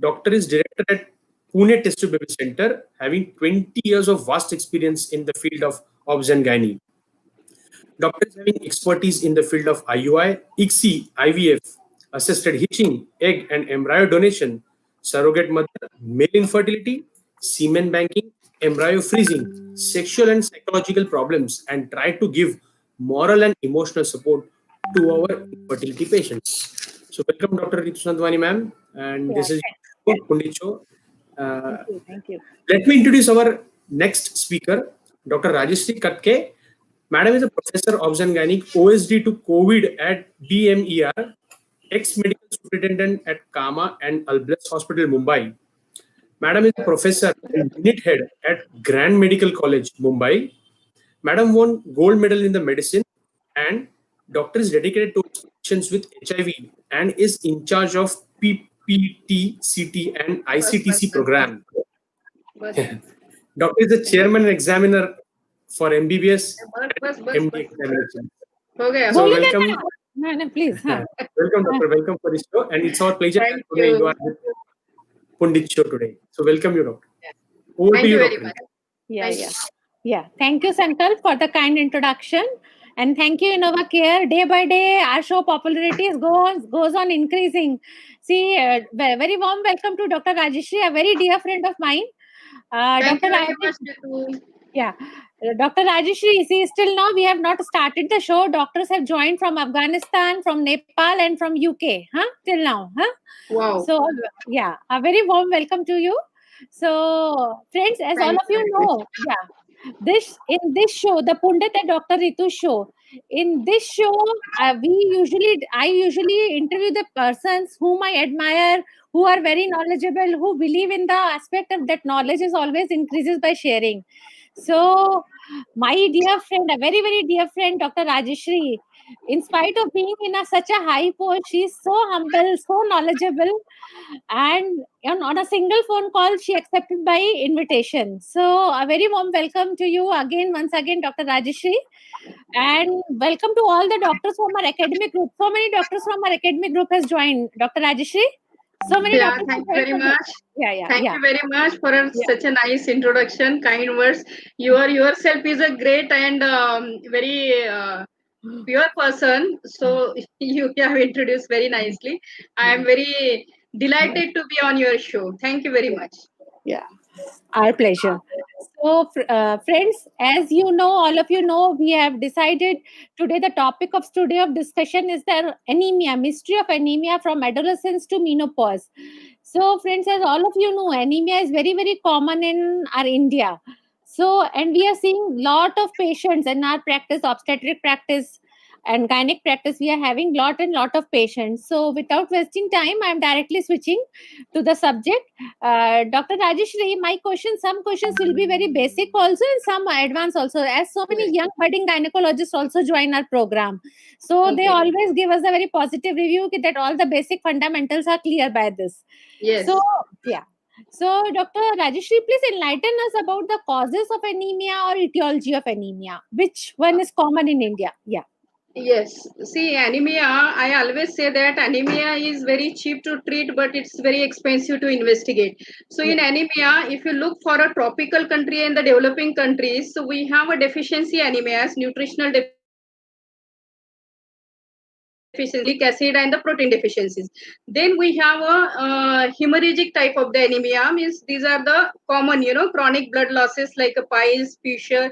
Doctor is director at Pune Test Tube Baby Center, having 20 years of vast experience in the field of obs and gynae. Doctor is having expertise in the field of IUI, ICSI, IVF, assisted hitching, egg and embryo donation, surrogate mother, male infertility, semen banking, embryo freezing, sexual and psychological problems, and try to give moral and emotional support to our infertility patients. So, welcome, Dr. Ritu Sandwani, ma'am, and this is Pundicho. Thank you. Let me introduce our next speaker, Dr. Rajeshri Katke. Madam is a professor of Obs and Gynec, OSD to COVID at DMER, ex-medical superintendent at Kama and Albless Hospital, Mumbai. Madam is a professor and unit head at Grand Medical College, Mumbai. Madam won gold medal in the medicine, and doctor is dedicated to patients with HIV and is in charge of PPT-CT and ICTC program. Doctor is the chairman and examiner for MBBS and MD examination. So welcome. No, please. Welcome, Doctor. Welcome for this show. And it's our pleasure that today you are with Pundit Show today. So welcome you, Doctor. Over to you, Doctor. Yeah. Thank you, Sankalp, for the kind introduction. And thank you, InnovaCare. Day by day, our show popularity goes on increasing. See, very warm welcome to Dr. Rajeshri, a very dear friend of mine. Thank you very much. Yeah. Dr. Rajeshri, see, still now we have not started the show. Doctors have joined from Afghanistan, from Nepal, and from UK. Till now. Wow. So, yeah, a very warm welcome to you. So, friends, as all of you know, in this show, the Pundit and Dr. Ritu show. In this show, I usually interview the persons whom I admire, who are very knowledgeable, who believe in the aspect of that knowledge is always increases by sharing. So, my dear friend, a very, very dear friend, Dr. Rajeshri, in spite of being in such a high post, she's so humble, so knowledgeable, and on a single phone call, she accepted my invitation. So, a very warm welcome to you once again, Dr. Rajeshri, and welcome to all the doctors from our academic group. So many doctors from our academic group has joined, Dr. Rajeshri. So many doctors. Thank you very much. Thank you very much for such a nice introduction, kind words. You are yourself is a great and very pure person. So you have introduced very nicely. I am very delighted to be on your show. Thank you very much. Yeah, our pleasure. So, friends, as you know, all of you know, we have decided today the topic of today of discussion is the anemia, mystery of anemia from adolescence to menopause. So, friends, as all of you know, anemia is very, very common in our India. So, and we are seeing lot of patients in our practice, obstetric practice and gynec practice. We are having lot of patients. So, without wasting time, I am directly switching to the subject. Dr. Rajeshri, some questions will be very basic also and some advanced also, as so many young budding gynecologists also join our program. So they always give us a very positive review that all the basic fundamentals are clear by this. Yes. So, So, Dr. Rajeshri, please enlighten us about the causes of anemia or etiology of anemia. Which one is common in India? Yeah. Yes. See, anemia, I always say that anemia is very cheap to treat, but it's very expensive to investigate. So in anemia, if you look for a tropical country and the developing countries, so we have a deficiency anemia, nutritional deficiency, acid and the protein deficiencies. Then we have a hemorrhagic type of the anemia, means these are the common, chronic blood losses like piles, fissure,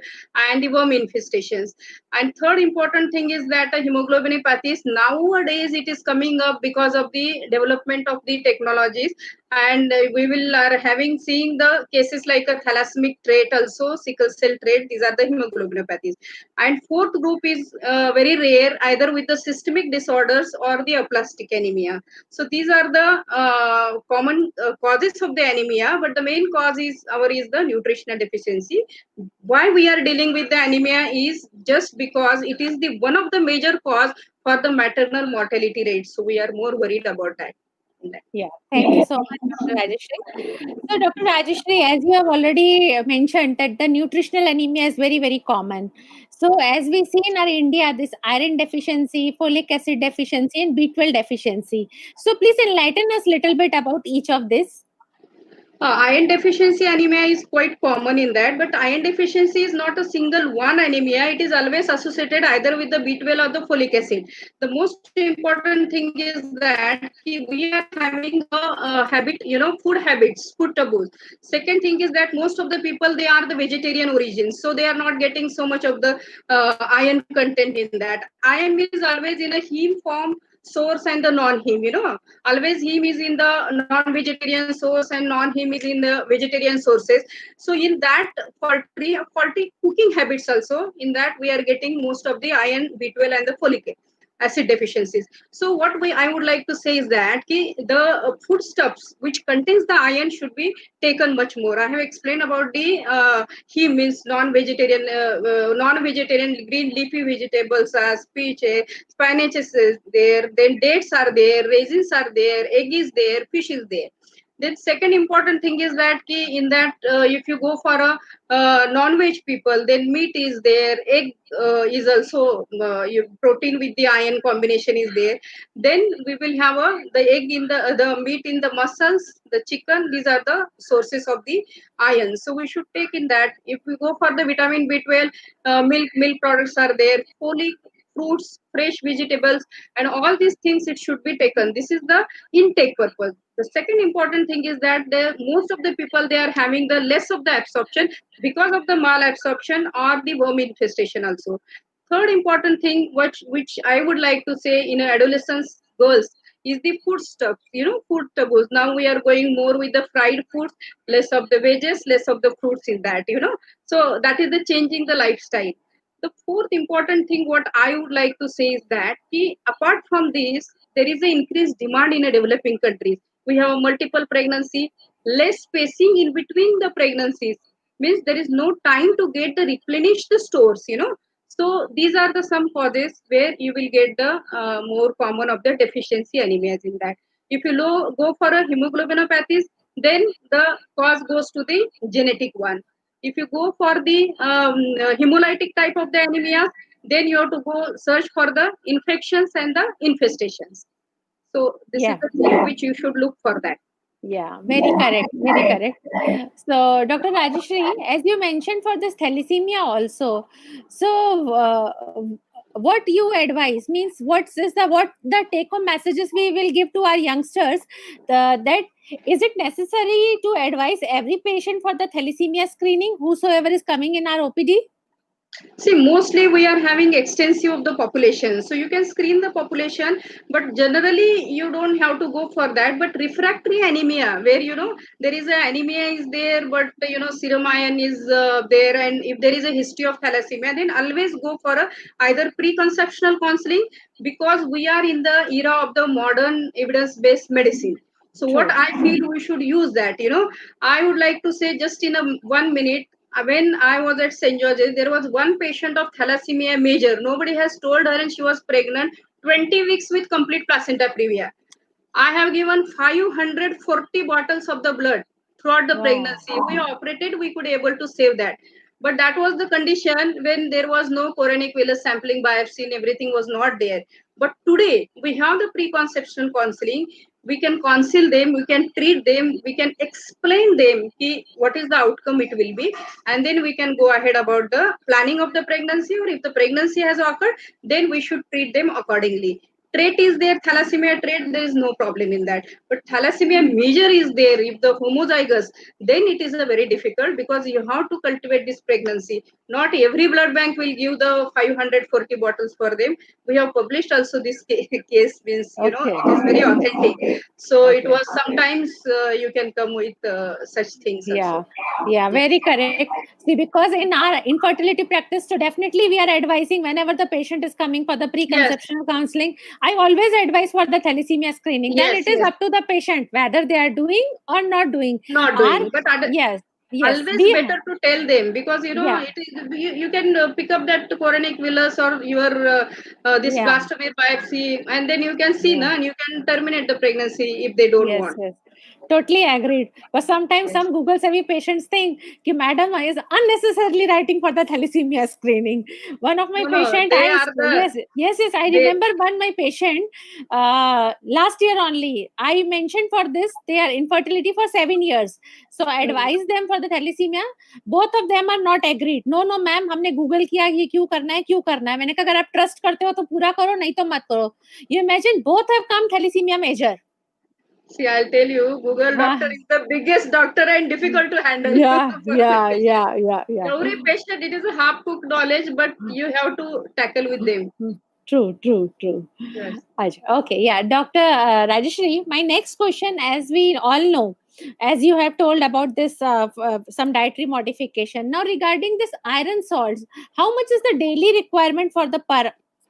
and the worm infestations. And third important thing is that hemoglobinopathies, nowadays it is coming up because of the development of the technologies, and we are seeing the cases like a thalassomic trait, also sickle cell trait. These are the hemoglobinopathies. And fourth group is very rare, either with the systemic disorders or the aplastic anemia. So these are the common causes of the anemia, but the main cause is the nutritional deficiency. Why we are dealing with the anemia is just because it is the one of the major cause for the maternal mortality rate. So we are more worried about that. Yeah, thank you so much, Dr. Rajeshri. So, Dr. Rajeshri, as you have already mentioned, that the nutritional anemia is very, very common. So, as we see in our India, this iron deficiency, folic acid deficiency, and B12 deficiency. So, please enlighten us a little bit about each of this. Iron deficiency anemia is quite common in that, but iron deficiency is not a single one anemia. It is always associated either with the B12 or the folic acid. The most important thing is that we are having a habit, food habits, food taboos. Second thing is that most of the people, they are the vegetarian origins, so they are not getting so much of the iron content in that. Iron is always in a heme form source and the non-heme, always heme is in the non-vegetarian source and non-heme is in the vegetarian sources. So in that faulty cooking habits also, in that we are getting most of the iron, B12 and the folic acid deficiencies. So what I would like to say is that the foodstuffs which contains the iron should be taken much more. I have explained about the heme means non-vegetarian green leafy vegetables as peach, spinach is there, then dates are there, raisins are there, egg is there, fish is there. Then second important thing is that in that if you go for a non-veg people, then meat is there, egg is also protein with the iron combination is there. Then we will have the egg in the meat in the mussels, the chicken. These are the sources of the iron. So we should take in that. If we go for the vitamin B12, milk products are there, folic, fruits, fresh vegetables, and all these things it should be taken. This is the intake purpose. The second important thing is that most of the people, they are having the less of the absorption because of the malabsorption or the worm infestation also. Third important thing which I would like to say in adolescents girls is the food stuff, food taboos. Now we are going more with the fried foods, less of the veggies, less of the fruits in that, so that is the changing the lifestyle. The fourth important thing what I would like to say is that apart from this, there is an increased demand in a developing countries. We have a multiple pregnancy, less spacing in between the pregnancies, means there is no time to get the replenish the stores, so these are the some causes where you will get the more common of the deficiency anemias in that. If you go for a hemoglobinopathies, then the cause goes to the genetic one. If you go for the hemolytic type of the anemia, then you have to go search for the infections and the infestations. So this is Yeah. the thing which you should look for that. Yeah, very correct, very correct. So, Dr. Rajeshri, as you mentioned for this thalassemia also, so what you advise means what the take home messages we will give to our youngsters, that is it necessary to advise every patient for the thalassemia screening, whosoever is coming in our OPD? See, mostly we are having extensive of the population. So you can screen the population, but generally you don't have to go for that. But refractory anemia, where, there is a anemia is there, but, serum iron is there. And if there is a history of thalassemia, then always go for either preconceptional counseling, because we are in the era of the modern evidence-based medicine. So what I feel we should use that, I would like to say just in 1 minute, when I was at St. George's, there was one patient of thalassemia major. Nobody has told her, and she was pregnant 20 weeks with complete placenta previa. I have given 540 bottles of the blood throughout the pregnancy. We operated, we could able to save that. But that was the condition when there was no coronic villus sampling biopsy and everything was not there. But today we have the preconception counseling. We can counsel them, we can treat them, we can explain them what is the outcome it will be, and then we can go ahead about the planning of the pregnancy, or if the pregnancy has occurred, then we should treat them accordingly. Trait is there, thalassemia trait, there is no problem in that. But thalassemia major is there, if the homozygous, then it is a very difficult, because you have to cultivate this pregnancy. Not every blood bank will give the 540 bottles for them. We have published also this case, means, it is very authentic. So it was sometimes you can come with such things also. Yeah, very correct. See, because in our infertility practice, so definitely we are advising whenever the patient is coming for the preconceptional counseling, I always advise for the thalassemia screening. Then it is up to the patient whether they are doing or not doing. Not doing, but Yes. Yes. always Be, better to tell them, because yeah. it is, you can pick up that Coronic villus or your this Yeah. blastomere biopsy, and then you can see Yeah. na, and you can terminate the pregnancy if they don't Yes, want. yes. Totally agreed. But sometimes Yes. some Google savvy patients think that madam is unnecessarily writing for the thalassemia screening. One of my No, patient, they are the, yes, I they, remember one my patient last year only. I mentioned for this they are infertility for 7 years. So I advise them for the thalassemia. Both of them are not agreed. No, no, ma'am, हमने Google किया ये क्यों करना है क्यों करना है. मैंने कहा अगर आप trust करते हो तो पूरा करो नहीं तो मत करो. You imagine both have come thalassemia major. see, I'll tell you, Google doctor हाँ. is the biggest doctor and difficult to handle Yeah, for the yeah, patient. yeah, yeah, yeah. Every patient, it is a half cooked knowledge, but you have to tackle with them. True, true, true. Yes. Okay, yeah, Dr. Rajeshri, my next question, as we all know, as you have told about this some dietary modification. Now, regarding this iron salts, how much is the daily requirement for the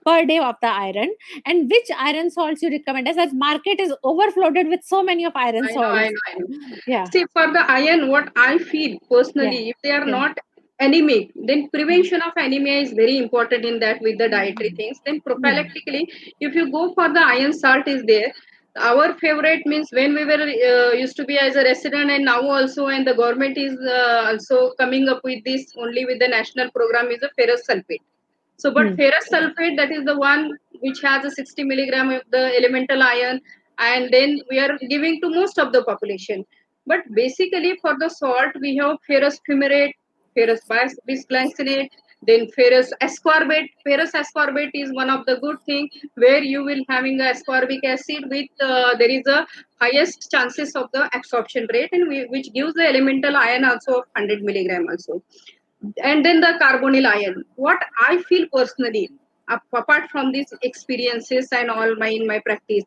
per day of the iron, and which iron salts you recommend? As market is overflooded with so many of iron I know, I salts. know, I know. Yeah, See, for the iron, what I feel yeah, personally, if they are yeah. not anemic, then prevention of anemia is very important in that with the dietary things. Then Yeah. prophylactically, if you go for the iron salt is there. Our favorite means when we were used to be as a resident, and now also, and the government is also coming up with this only with the national program, is a ferrous sulfate. So, but Hmm. ferrous sulfate, that is the one which has a 60 milligram of the elemental iron, and then we are giving to most of the population. But basically, for the salt, we have ferrous fumarate, ferrous bisglycinate, then ferrous ascorbate. Ferrous ascorbate is one of the good thing where you will having a ascorbic acid with there is a highest chances of the absorption rate, and which gives the elemental iron also of 100 milligram also. And then the carbonyl iron, what I feel personally, apart from these experiences and all my in my practice,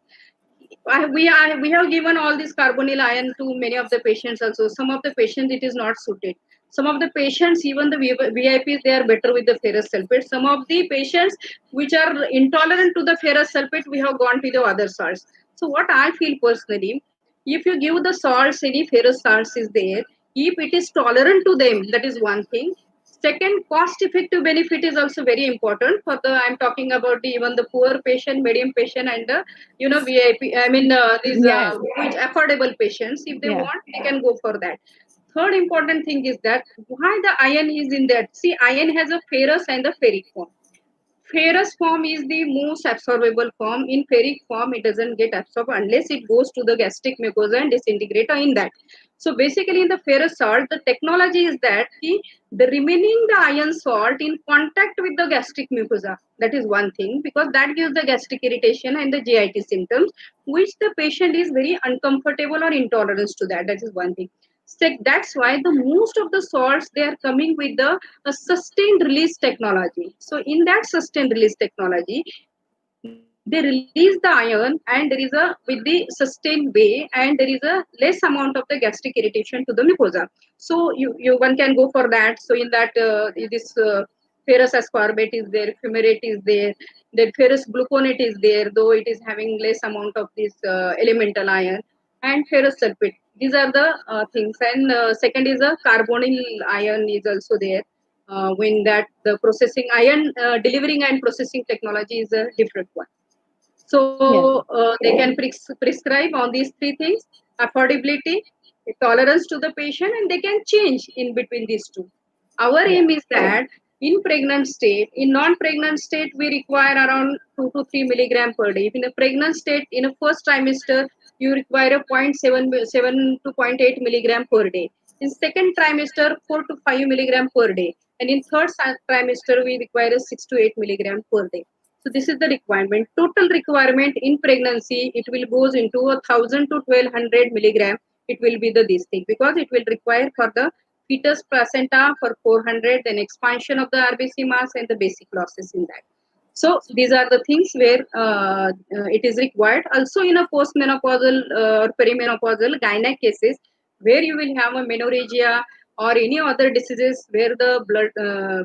we have given all this carbonyl iron to many of the patients also. Some of the patients it is not suited. Some of the patients, even the VIPs, they are better with the ferrous sulfate. Some of the patients which are intolerant to the ferrous sulfate, we have gone to the other salts. So what I feel personally, if you give the salts, any ferrous salts is there, if it is tolerant to them, that is one thing. Second, cost effective benefit is also very important for the, I'm talking about the, even the poor patient, medium patient, and the VIP. I mean these Yeah, which affordable patients. If they yeah, want, they can go for that. Third important thing is that why the iron is in that. See, iron has a ferrous and the ferric form. Ferrous form is the most absorbable form. In ferric form, it doesn't get absorbed unless it goes to the gastric mucosa and disintegrate in that. So basically, in the ferrous salt, the technology is that the remaining the iron salt in contact with the gastric mucosa. That is one thing, because that gives the gastric irritation and the GIT symptoms, which the patient is very uncomfortable or intolerance to that. That is one thing. That's why the most of the salts they are coming with the a sustained release technology. So in that sustained release technology, they release the iron, and there is a with the sustained way, and there is a less amount of the gastric irritation to the mucosa. So you one can go for that. So in that this ferrous ascorbate is there, fumarate is there, then ferrous gluconate is there, though it is having less amount of this elemental iron, and ferrous sulfate. These are the things. And second is a carbonyl iron is also there. When that the processing iron delivering and processing technology is a different one. yeah, So they can prescribe on these three things: affordability, tolerance to the patient, and they can change in between these two. Our yeah. aim is that in pregnant state, in non-pregnant state, we require around 2 to 3 milligram per day. If in a pregnant state, in a first trimester, you require a zero point 0.7 to zero point 0.8 milligram per day. In second trimester, 4 to 5 milligram per day. And in third trimester, we require a 6 to 8 milligram per day. So this is the requirement. Total requirement in pregnancy, it will goes into 1,000 to 1,200 milligram. It will be the this thing, because it will require for the fetus placenta for 400, then expansion of the RBC mass and the basic losses in that. So these are the things where it is required. Also in a postmenopausal or perimenopausal gynec cases, where you will have a menorrhagia or any other diseases where the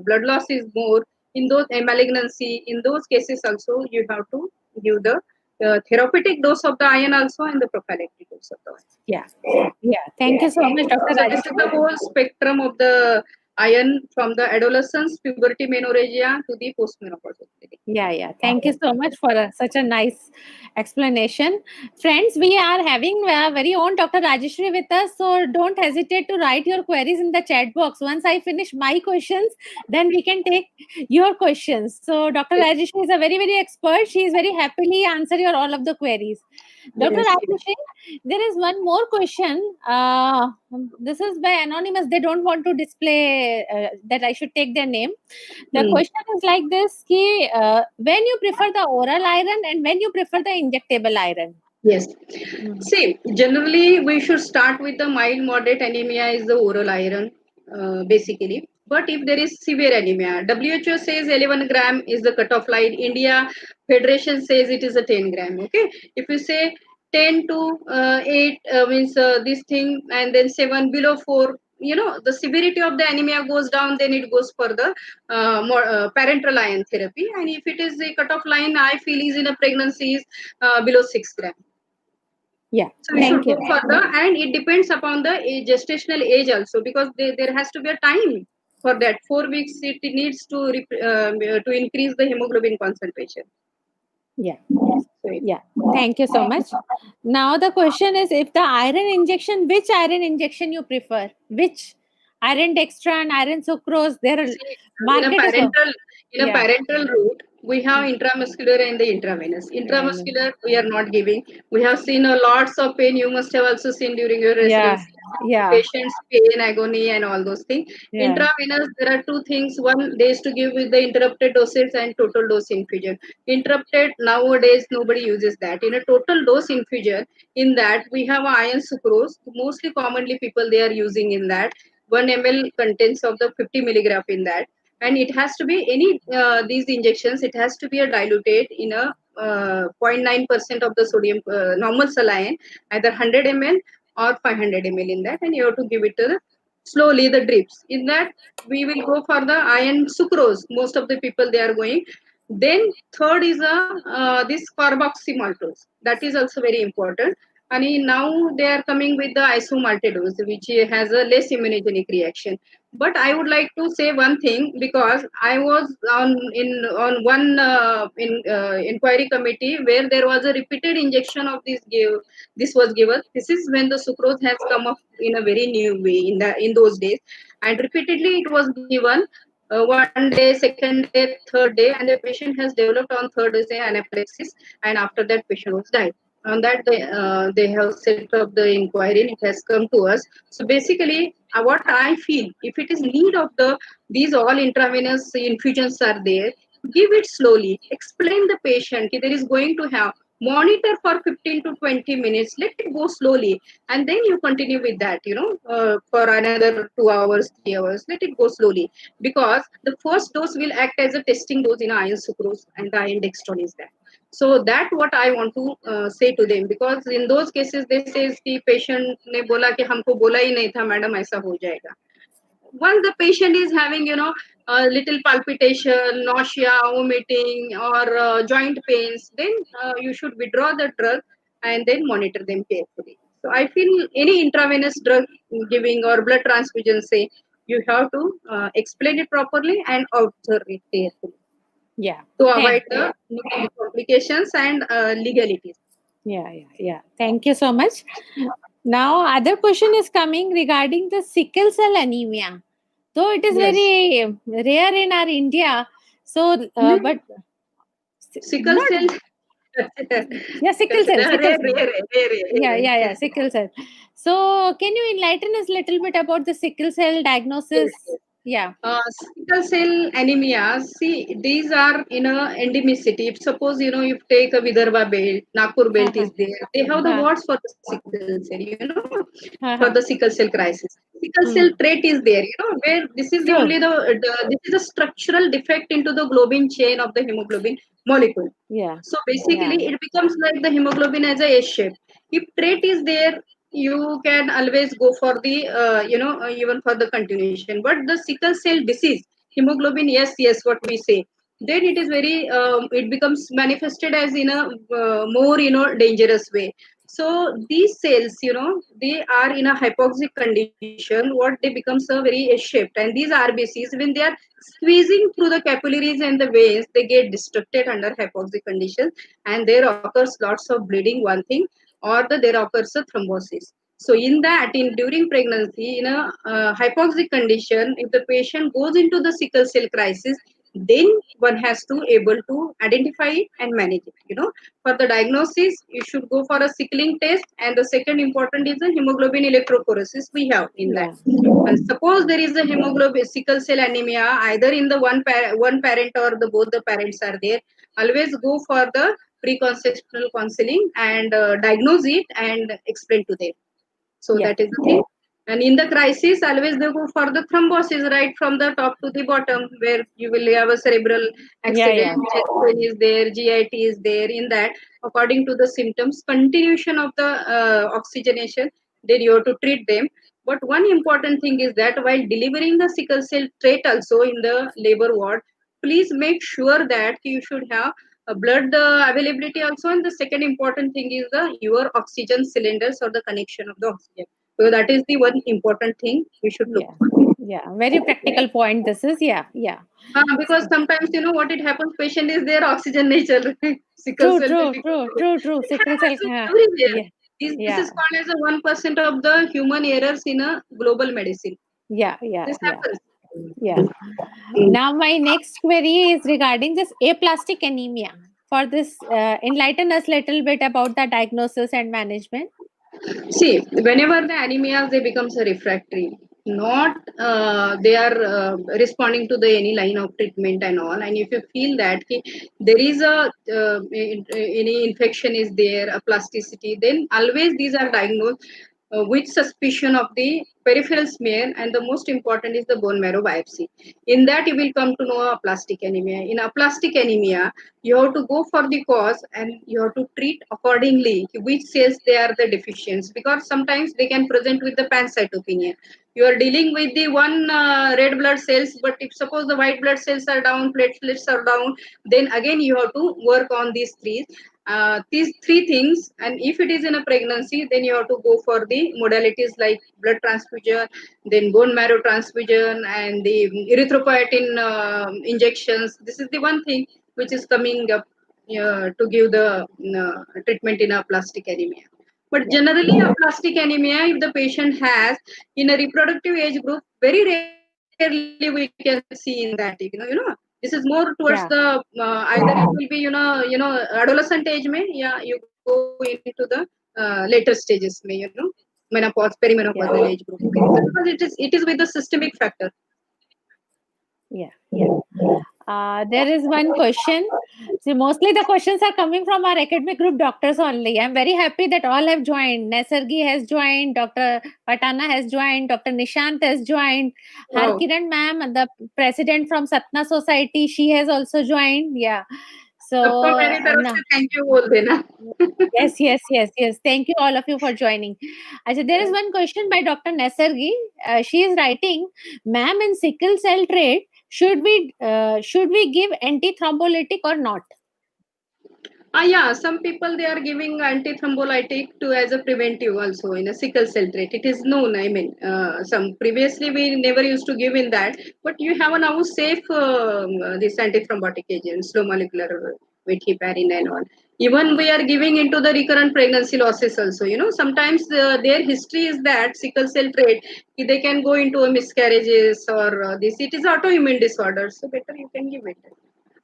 blood loss is more, in those a malignancy, in those cases also you have to give the therapeutic dose of the iron also and the prophylactic dose of the iron. Yeah. Thank you so much, Dr. So this is the Rajeshwari. whole spectrum of the iron from the adolescence, puberty, menorrhagia to the postmenopausal period. Yeah. Thank you so much for such a nice explanation. Friends, we are having our very own Dr. Rajeshwari with us. So don't hesitate to write your queries in the chat box. Once I finish my questions, then we can take your questions. So Dr. Rajeshwari is a very, very expert. She is very happily answer your all of the queries. Dr. Yes. Rajeshwari, there is one more question. This is by anonymous. They don't want to display that I should take their name. The Hmm. question is like this: ki, when you prefer the oral iron and when you prefer the injectable iron? Yes. See, generally we should start with the mild moderate anemia is the oral iron, basically. But if there is severe anemia, WHO says 11 gram is the cutoff line. India Federation says it is a 10 gram. Okay. If you say 10 to 8 means this thing, and then 7 below 4, the severity of the anemia goes down, then it goes for the parenteral iron therapy. And if it is the cutoff line, I feel is in a pregnancy is below 6 gram. Yeah, So we thank should you. go further, and it depends upon the gestational age also, because there has to be a time for that. 4 weeks it needs to to increase the hemoglobin concentration. Yeah. So Yeah, thank you so much. Now the question is, if the iron injection, which iron injection you prefer? Which iron dextran, iron sucrose? There are see, market is in a yeah. parental route, we have intramuscular and the intravenous. Intramuscular we are not giving. We have seen a lots of pain. You must have also seen during your Yeah, residency. yeah, Patients pain, agony, and all those things. yeah, Intravenous, there are two things. One, they is to give with the interrupted dosage and total dose infusion. Interrupted, nowadays nobody uses that. In a total dose infusion, in that we have iron sucrose. Mostly commonly people they are using in that. 1 ml contents of the 50 milligram in that, and it has to be any these injections, it has to be a diluted in a 0.9% of the sodium normal saline, either 100 ml or 500 ml in that, and you have to give it to the slowly the drips in that. We will go for the iron sucrose, most of the people they are going. Then third is this carboxymaltose, that is also very important. And now they are coming with the isomaltodose, which has a less immunogenic reaction. But I would like to say one thing, because I was on one inquiry committee where there was a repeated injection of this was given. This is when the sucrose has come up in a very new way in those days, and repeatedly it was given. One day, second day, third day, and the patient has developed on third day anaphylaxis, and after that patient was died. On that they have set up the inquiry and it has come to us. So basically what I feel, if it is need of these all intravenous infusions are there, give it slowly, explain the patient there is going to have monitor for 15 to 20 minutes, let it go slowly, and then you continue with that, for another 2 hours, 3 hours, let it go slowly, because the first dose will act as a testing dose in iron sucrose and the iron dextran is there. So that what I want to say to them, because in those cases they says the patient ने बोला कि हमको बोला ही नहीं था madam ऐसा हो जाएगा. Once the patient is having a little palpitation, nausea, vomiting, or joint pains, then you should withdraw the drug and then monitor them carefully. So I feel any intravenous drug giving or blood transfusion, say, you have to explain it properly and observe it carefully yeah. to Thank avoid the complications and legalities. yeah. Thank you so much. Now, other question is coming regarding the sickle cell anemia. Though it is Yes. very rare in our India, so but Sickle not cell. yeah, sickle cell, sickle cell. Yeah, Rare. sickle cell. So, can you enlighten us a little bit about the sickle cell diagnosis? Yes. Yeah, Sickle cell anemia, see, these are in a endemicity. If suppose, you take a Vidarbha belt, Nagpur belt is there, they have the Huh. wards for the sickle cell, for Huh. the sickle cell crisis. Sickle Hmm. cell trait is there, where this is the Sure. only this is a structural defect into the globin chain of the hemoglobin molecule. Yeah, So basically, it becomes like the hemoglobin as a S shape. If trait is there, you can always go for the, even for the continuation. But the sickle cell disease, hemoglobin, yes, what we say. then it is very it becomes manifested as in a more dangerous way. So these cells, they are in a hypoxic condition. What they becomes a very shaped, and these RBCs, when they are squeezing through the capillaries and the veins, they get destructed under hypoxic conditions, and there occurs lots of bleeding. One thing, or there occurs a thrombosis. So in that, in during pregnancy, in a hypoxic condition, if the patient goes into the sickle cell crisis, then one has to able to identify it and manage it. For the diagnosis, you should go for a sickling test, and the second important is the hemoglobin electrophoresis we have in that. Yeah. And suppose there is a hemoglobin sickle cell anemia, either in the one parent or the both the parents are there, always go for the preconceptional counseling and diagnose it and explain to them. So Yeah. that is the thing. And in the crisis, always they go for the thrombosis, right from the top to the bottom, where you will have a cerebral Yeah. Yeah. accident, chest pain is there, GIT is there. In that, according to the symptoms, continuation of the oxygenation, then you have to treat them. But one important thing is that while delivering the sickle cell trait also in the labor ward, please make sure that you should have a blood availability also. And the second important thing is your oxygen cylinders or the connection of the oxygen. So that is the one important thing we should look Yeah. for. Yeah. Very practical point. This is, yeah. Yeah. Because sometimes what it happens, patient is there, oxygen nature, sickle True, cell true, difficulty. true, true, true. It Sickle cell. happens everywhere. Yeah. This Yeah. is called as a 1% of the human errors in a global medicine. Yeah. Yeah. This Yeah. happens. Yeah. Now, my next query is regarding this aplastic anemia. For this, enlighten us little bit about the diagnosis and management. See, whenever the anemias they becomes a refractory, not they are responding to the any line of treatment and all. And if you feel that there is a any infection is there, a plasticity, then always these are diagnosed with suspicion of the peripheral smear, and the most important is the bone marrow biopsy. In that, you will come to know aplastic anemia. In aplastic anemia, you have to go for the cause and you have to treat accordingly which cells they are the deficiencies, because sometimes they can present with the pancytopenia. You are dealing with the one red blood cells, but if suppose the white blood cells are down, platelets are down, then again you have to work on these three things. And if it is in a pregnancy, then you have to go for the modalities like blood transfusion, then bone marrow transfusion, and the erythropoietin injections. This is the one thing which is coming up to give the treatment in aplastic anemia. But Yeah. generally, aplastic anemia, if the patient has in a reproductive age group, very rarely we can see in that. This is more towards the Yeah. either it will be adolescent age mein, yeah, you go into the later stages mein, menopause, perimenopausal age group. Yeah. Because it is with the systemic factor. Yeah. Yeah. There is one question. See, mostly the questions are coming from our academic group doctors only. I'm very happy that all have joined. Nesargi has joined, Dr. Patana has joined, Dr. Nishant has joined, Wow. Harkiran ma'am, the president from Satna Society, she has also joined. Yeah. So, सबको मेरी तरफ no. से thank you बोल देना. Yes, yes, yes, yes. Thank you all of you for joining. Achha, there is one question by Dr. Nesargi. She is writing, ma'am, in sickle cell trait, should we give antithrombolytic or not? Yeah, some people they are giving antithrombolytic to as a preventive also in a sickle cell trait. It is known. I mean, some previously we never used to give in that, but you have a now safe this antithrombotic agent, slow molecular weight heparin and all. Even we are giving into the recurrent pregnancy losses also. Sometimes their history is that sickle cell trait, they can go into a miscarriages or this. It is autoimmune disorder, so better you can give it.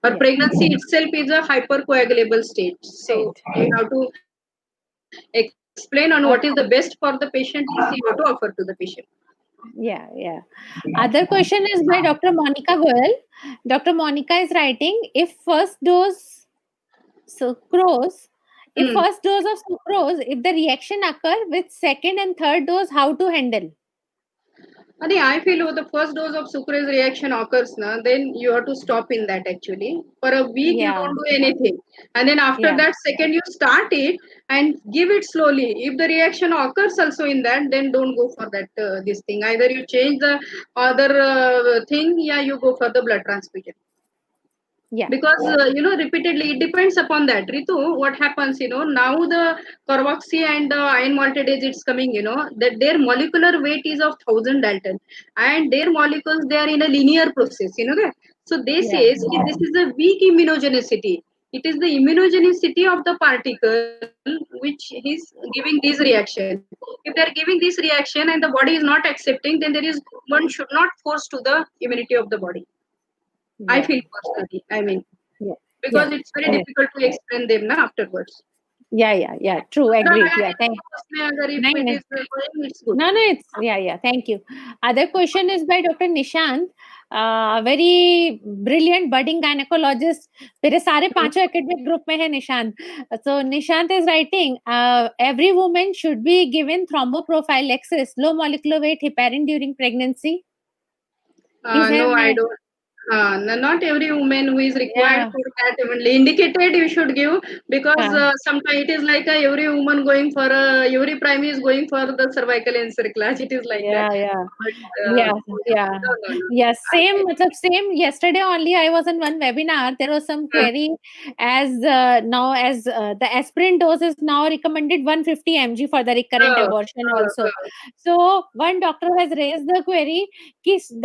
Or Yeah. pregnancy itself is a hypercoagulable state. So State. you have to explain on what is the best for the patient. You have to offer to the patient. Yeah, yeah. Other question is by Dr. Monica Goel. Dr. Monica is writing, if first dose sucrose, if Hmm. first dose of sucrose, if the reaction occur with second and third dose, how to handle? I feel with the first dose of sucrase reaction occurs, then you have to stop in that actually. For a week, you Yeah, don't do anything. And then after yeah. that, second, you start it and give it slowly. If the reaction occurs also in that, then don't go for that this thing. Either you change the other thing, yeah, you go for the blood transfusion. Yeah. Because repeatedly it depends upon that. Ritu, what happens, now the carboxy and the iron maltodase it's coming, that their molecular weight is of 1,000 Dalton, and their molecules they are in a linear process, that. So they Yeah. says ki this is a weak immunogenicity. It is the immunogenicity of the particle which is giving this reaction. If they are giving this reaction and the body is not accepting, then there is one should not force to the immunity of the body. I Yeah. feel personally. I mean, Yeah. because Yeah. it's very difficult to explain them na afterwards. Yeah. True. दूसरा Agreed. नया Yeah. नहीं उसमें अगर if नहीं, it नहीं. is going, it's good. No, it's yeah. Thank you. Other question is by Dr. Nishant, very brilliant budding gynecologist. मेरे सारे पांचों academic group में है Nishant. So Nishant is writing, every woman should be given thromboprophylaxis, low molecular weight heparin during pregnancy. No, I don't. Not every woman who is required Yeah. for that only indicated you should give, because sometimes it is like every woman going for every prime is going for the cervical encerclage. It is like that. Yeah. But Yeah. no. Yeah, same. matlab same. Yesterday only, I was in one webinar. There was some query as now as the aspirin dose is now recommended 150 mg for the recurrent abortion also. So one doctor has raised the query,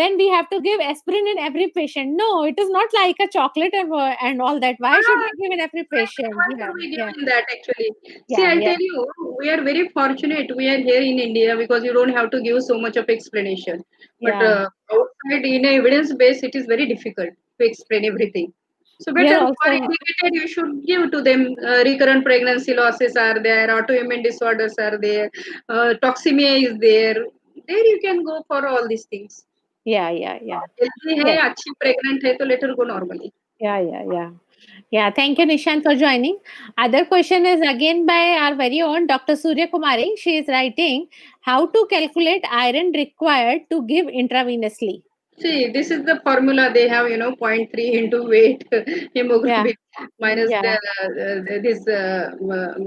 then we have to give aspirin in every patient. No, it is not like a chocolate and all that. Why should we give in every patient? Why Yeah, should we give yeah, in that actually? See, yeah, I'll yeah, tell you, we are very fortunate. We are here in India because you don't have to give so much of explanation. But yeah. outside in a evidence base, it is very difficult to explain everything. So We are better for also indicated, you should give to them. Recurrent pregnancy losses are there, autoimmune disorders are there, toxemia is there. There you can go for all these things. yeah. Healthy है, Yes. अच्छी pregnant है, तो let her go normally. Yeah, thank you, Nishant, for joining. Other question is again by our very own Dr. Surya Kumari. She is writing, how to calculate iron required to give intravenously. See, this is the formula they have, 0.3 into weight hemoglobin minus Yeah. this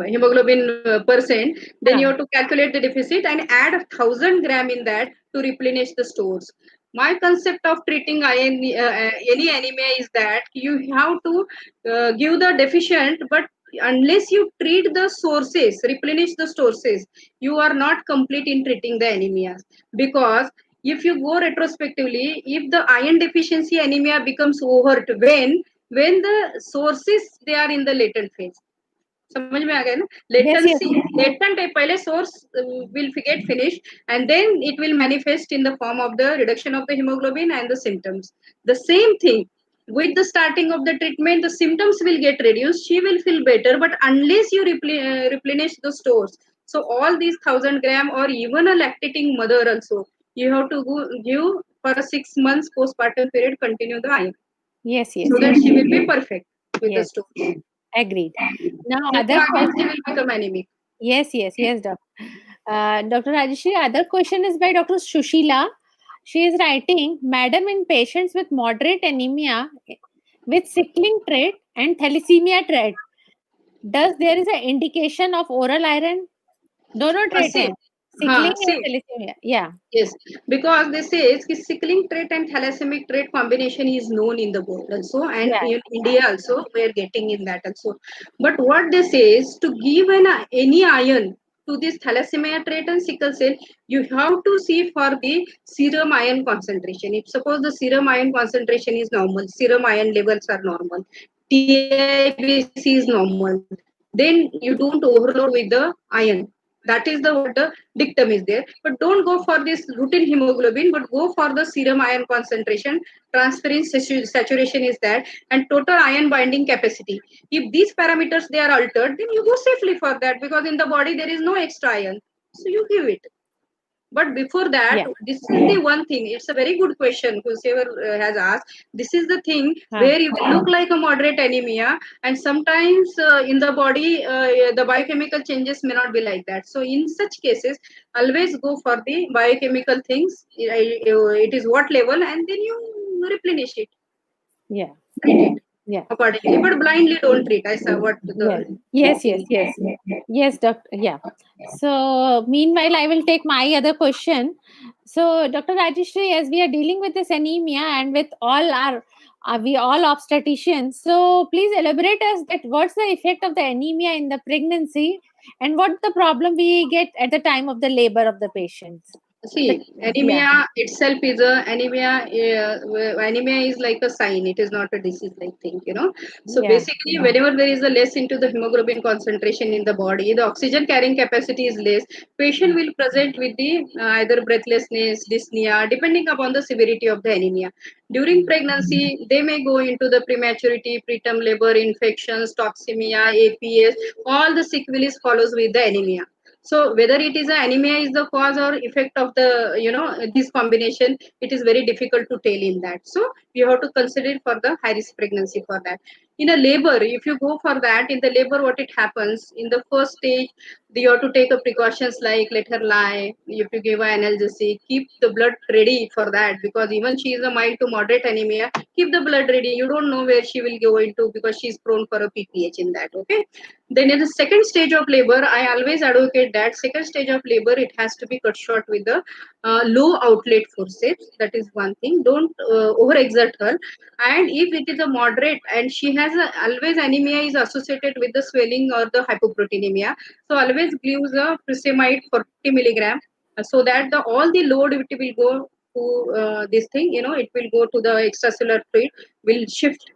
hemoglobin percent. Then you have to calculate the deficit and add 1,000 gram in that to replenish the stores. My concept of treating any anemia is that you have to give the deficient, but unless you treat the sources, replenish the sources, you are not complete in treating the anemia, because if you go retrospectively, if the iron deficiency anemia becomes overt when the sources they are in the latent phase. समझ में आ गया ना? Latent है, पहले source will get finished and then it will manifest in the form of the reduction of the hemoglobin and the symptoms. The same thing with the starting of the treatment, the symptoms will get reduced. She will feel better, but unless you replenish the stores, so all these 1,000 gram or even a lactating mother also, you have to give for a 6 months postpartum period, continue the iron. Yes. So that she will be perfect with the Yes. stores. Agreed. Now, If other not, question. she will become anemic. Yes, doctor. Dr. Rajeshri, other question is by Dr. Shushila. She is writing, Madam, in patients with moderate anemia with sickling trait and thalassemia trait, does there is an indication of oral iron? दोनों trait See, हैं, sickling see, and thalassemia. Yeah. yes, because they say is sickling trait and thalassemic trait combination is known in the world also, and in India also we are getting in that also. But what they say is to give any iron to this thalassemia trait and sickle cell, you have to see for the serum iron concentration. If suppose the serum iron concentration is normal, serum iron levels are normal, TIBC is normal, then you don't overload with the iron. That is the what the dictum is there. But don't go for this routine hemoglobin, but go for the serum iron concentration, transferrin saturation is that, and total iron binding capacity. If these parameters they are altered, then you go safely for that, because in the body there is no extra iron, so you give it. But before that, this is the one thing. It's a very good question whoever has asked. This is the thing where you look like a moderate anemia, and sometimes in the body the biochemical changes may not be like that. So in such cases, always go for the biochemical things. It is what level, and then you replenish it. Yeah. Treat it. Yeah. Accordingly, but blindly don't treat. I saw what the Yes, doctor. Yeah. So meanwhile, I will take my other question. So, Dr. Rajeshri, as we are dealing with this anemia and with all our we all obstetricians. So please elaborate us that what's the effect of the anemia in the pregnancy and what the problem we get at the time of the labor of the patients. See, anemia itself is a anemia. Anemia is like a sign. It is not a disease-like thing, you know. So Yeah. basically, whenever there is a less into the hemoglobin concentration in the body, the oxygen carrying capacity is less. Patient will present with the either breathlessness, dyspnea, depending upon the severity of the anemia. During pregnancy, they may go into the prematurity, preterm labor, infections, toxemia, APS. All the sequelae follows with the anemia. So whether it is anemia is the cause or effect of the this combination, it is very difficult to tell in that. So you have to consider for the high risk pregnancy for that. In a labor, if you go for that, in the labor, what it happens in the first stage, you have to take a precautions like let her lie. If you give an analgesic, keep the blood ready for that, because even she is a mild to moderate anemia, keep the blood ready. You don't know where she will go into because she's prone for a PPH in that. Okay. Then in the second stage of labor, I always advocate that second stage of labor, it has to be cut short with the low outlet forceps. That is one thing. Don't overexert her. And if it is a moderate and she has always anemia is associated with the swelling or the hypoproteinemia, so always gives a furosemide 40 milligram, so that the all the load it will go to this thing. It will go to the extracellular fluid, will shift.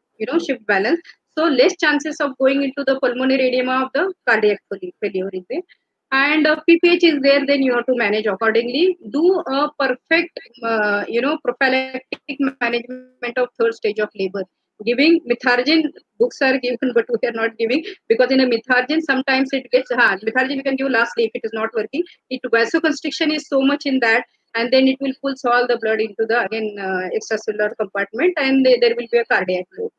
Shift balance, so less chances of going into the pulmonary edema of the cardiac failure is there. And PPH is there, then you have to manage accordingly. Do a perfect, prophylactic management of third stage of labor. Giving methargin, books are given, but we are not giving, because in a methargin sometimes it gets hard. Methargin we can give lastly if it is not working. It vasoconstriction is so much in that, and then it will pull all the blood into the again extracellular compartment, and there will be a cardiac load.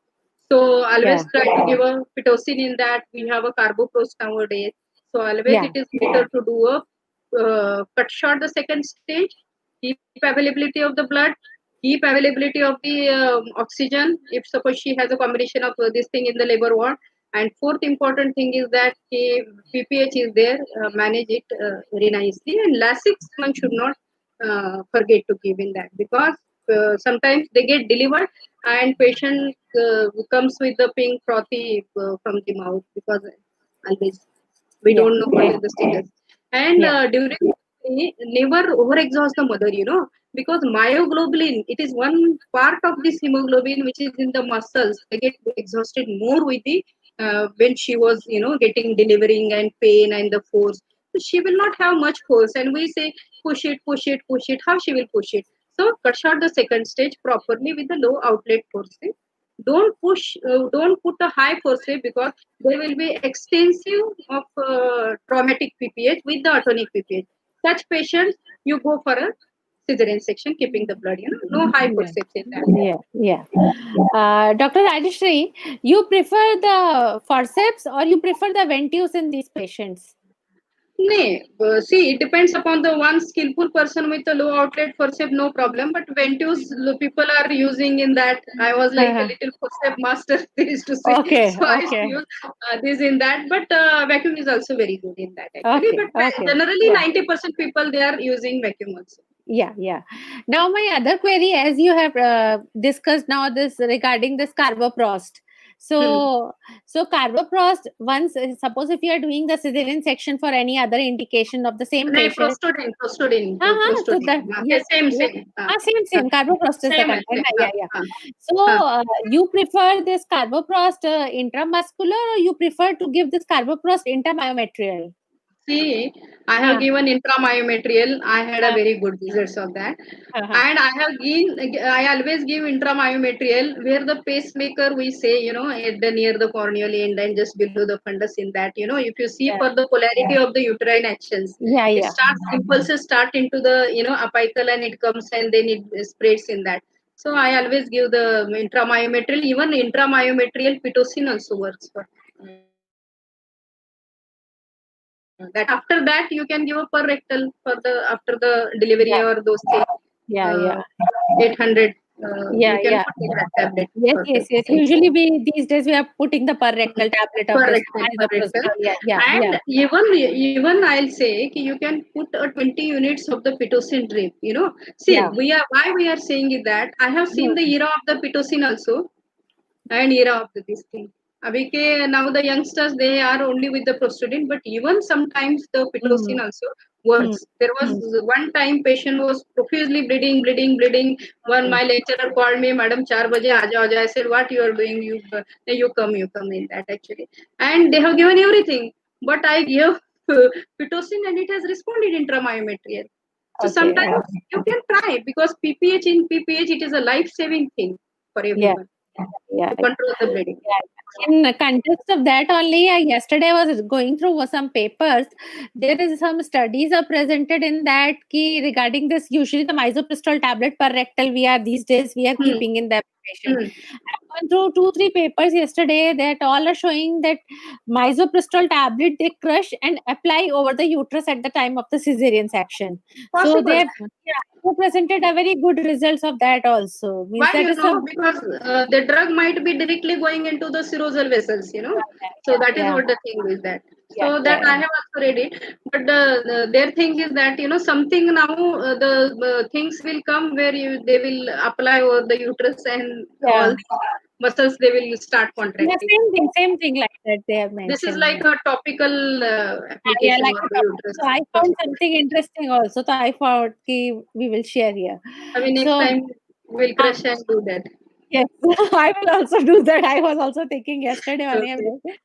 So always try to give a pitocin in that. We have a carboprost nowadays. So always it is better to do a cut short the second stage, keep availability of the blood, keep availability of the oxygen. If suppose she has a combination of this thing in the labor ward. And fourth important thing is that PPH is there, manage it very nicely. And last 6 months should not forget to give in that, because sometimes they get delivered and patient comes with the pink frothy from the mouth, because always we don't know what is the status. And during pregnancy, never overexhaust the mother, because myoglobin, it is one part of this hemoglobin which is in the muscles. They get exhausted more with the when she was, getting delivering and pain and the force. So she will not have much force, and we say push it, push it, push it. How she will push it? So cut short the second stage properly with the low outlet force. Don't push, don't put a high force, because there will be extensive of traumatic PPH with the atonic PPH. Such patients, you go for a cesarean section, keeping the blood, no high forceps in that. Dr. Rajeshri, you prefer the forceps or you prefer the ventus in these patients? No, see, it depends upon the one skillful person with a low outlet forceps, no problem. But ventus, people are using in that. I was like a little forceps master, they used to say. So I used to use this in that. But vacuum is also very good in that actually. But generally, 90% people they are using vacuum also. Now my other query, as you have discussed now this regarding this carboprost. So carboprost, once suppose if you are doing the cesarean section for any other indication of the same patient. Prostodin. Same. Carboprost is the content. So you prefer this carboprost intramuscular, or you prefer to give this carboprost intramyometrial? See, I have given intramyometrial. I had a very good results of that. And I always give intramyometrial, where the pacemaker we say, at the near the corneal end and just below the fundus in that, if you see for the polarity of the uterine actions, it starts, impulses start into the, apical, and it comes and then it spreads in that. So I always give the intramyometrial, even intramyometrial pitocin also works for that. After that you can give a per rectal for the after the delivery or those things. 800 you can put that tablet. Yes. Usually these days we are putting the per rectal tablet of and even I'll say you can put 20 units of the pitocin drip. See, we are saying is that I have seen the era of the pitocin also. and era of this thing. Abhi ke, now the youngsters they are only with the prostaglandin, but even sometimes the pitocin also Hmm. works. There was one time patient was profusely bleeding, bleeding, bleeding. One my lecturer called me, Madam 4 baje aa jao, aa jao. I said, what you are doing? You come in that actually. And they have given everything, but I give pitocin and it has responded intramyometrial. So Okay. sometimes you can try because PPH in PPH it is a life saving thing for Yeah. everyone Yeah. to control the bleeding. Yeah. In the context of that only, yesterday I was going through some papers. There is some studies are presented in that key regarding this. Usually, the misoprostol tablet per rectal these days we are Hmm. keeping in the patient. Hmm. I've gone through 2-3 papers yesterday that all are showing that misoprostol tablet they crush and apply over the uterus at the time of the cesarean section. So they Possible. have presented a very good results of that also. Means Why that is some because the drug might be directly going into the serosal vessels, So that is yeah. what the thing is that. Yeah, So that yeah, I have also read it, but their thing is that something now the things will come where they will apply over the uterus and all yeah. the muscles they will start Yeah, contracting. same thing like that they have This is mentioned. like a topical Yeah, application like of a the topic. uterus. So I found something interesting also. So I thought we will share here. I mean, next So time we'll uh, crush and do that. yes, I will also do that. I was also thinking yesterday only. I Okay. will.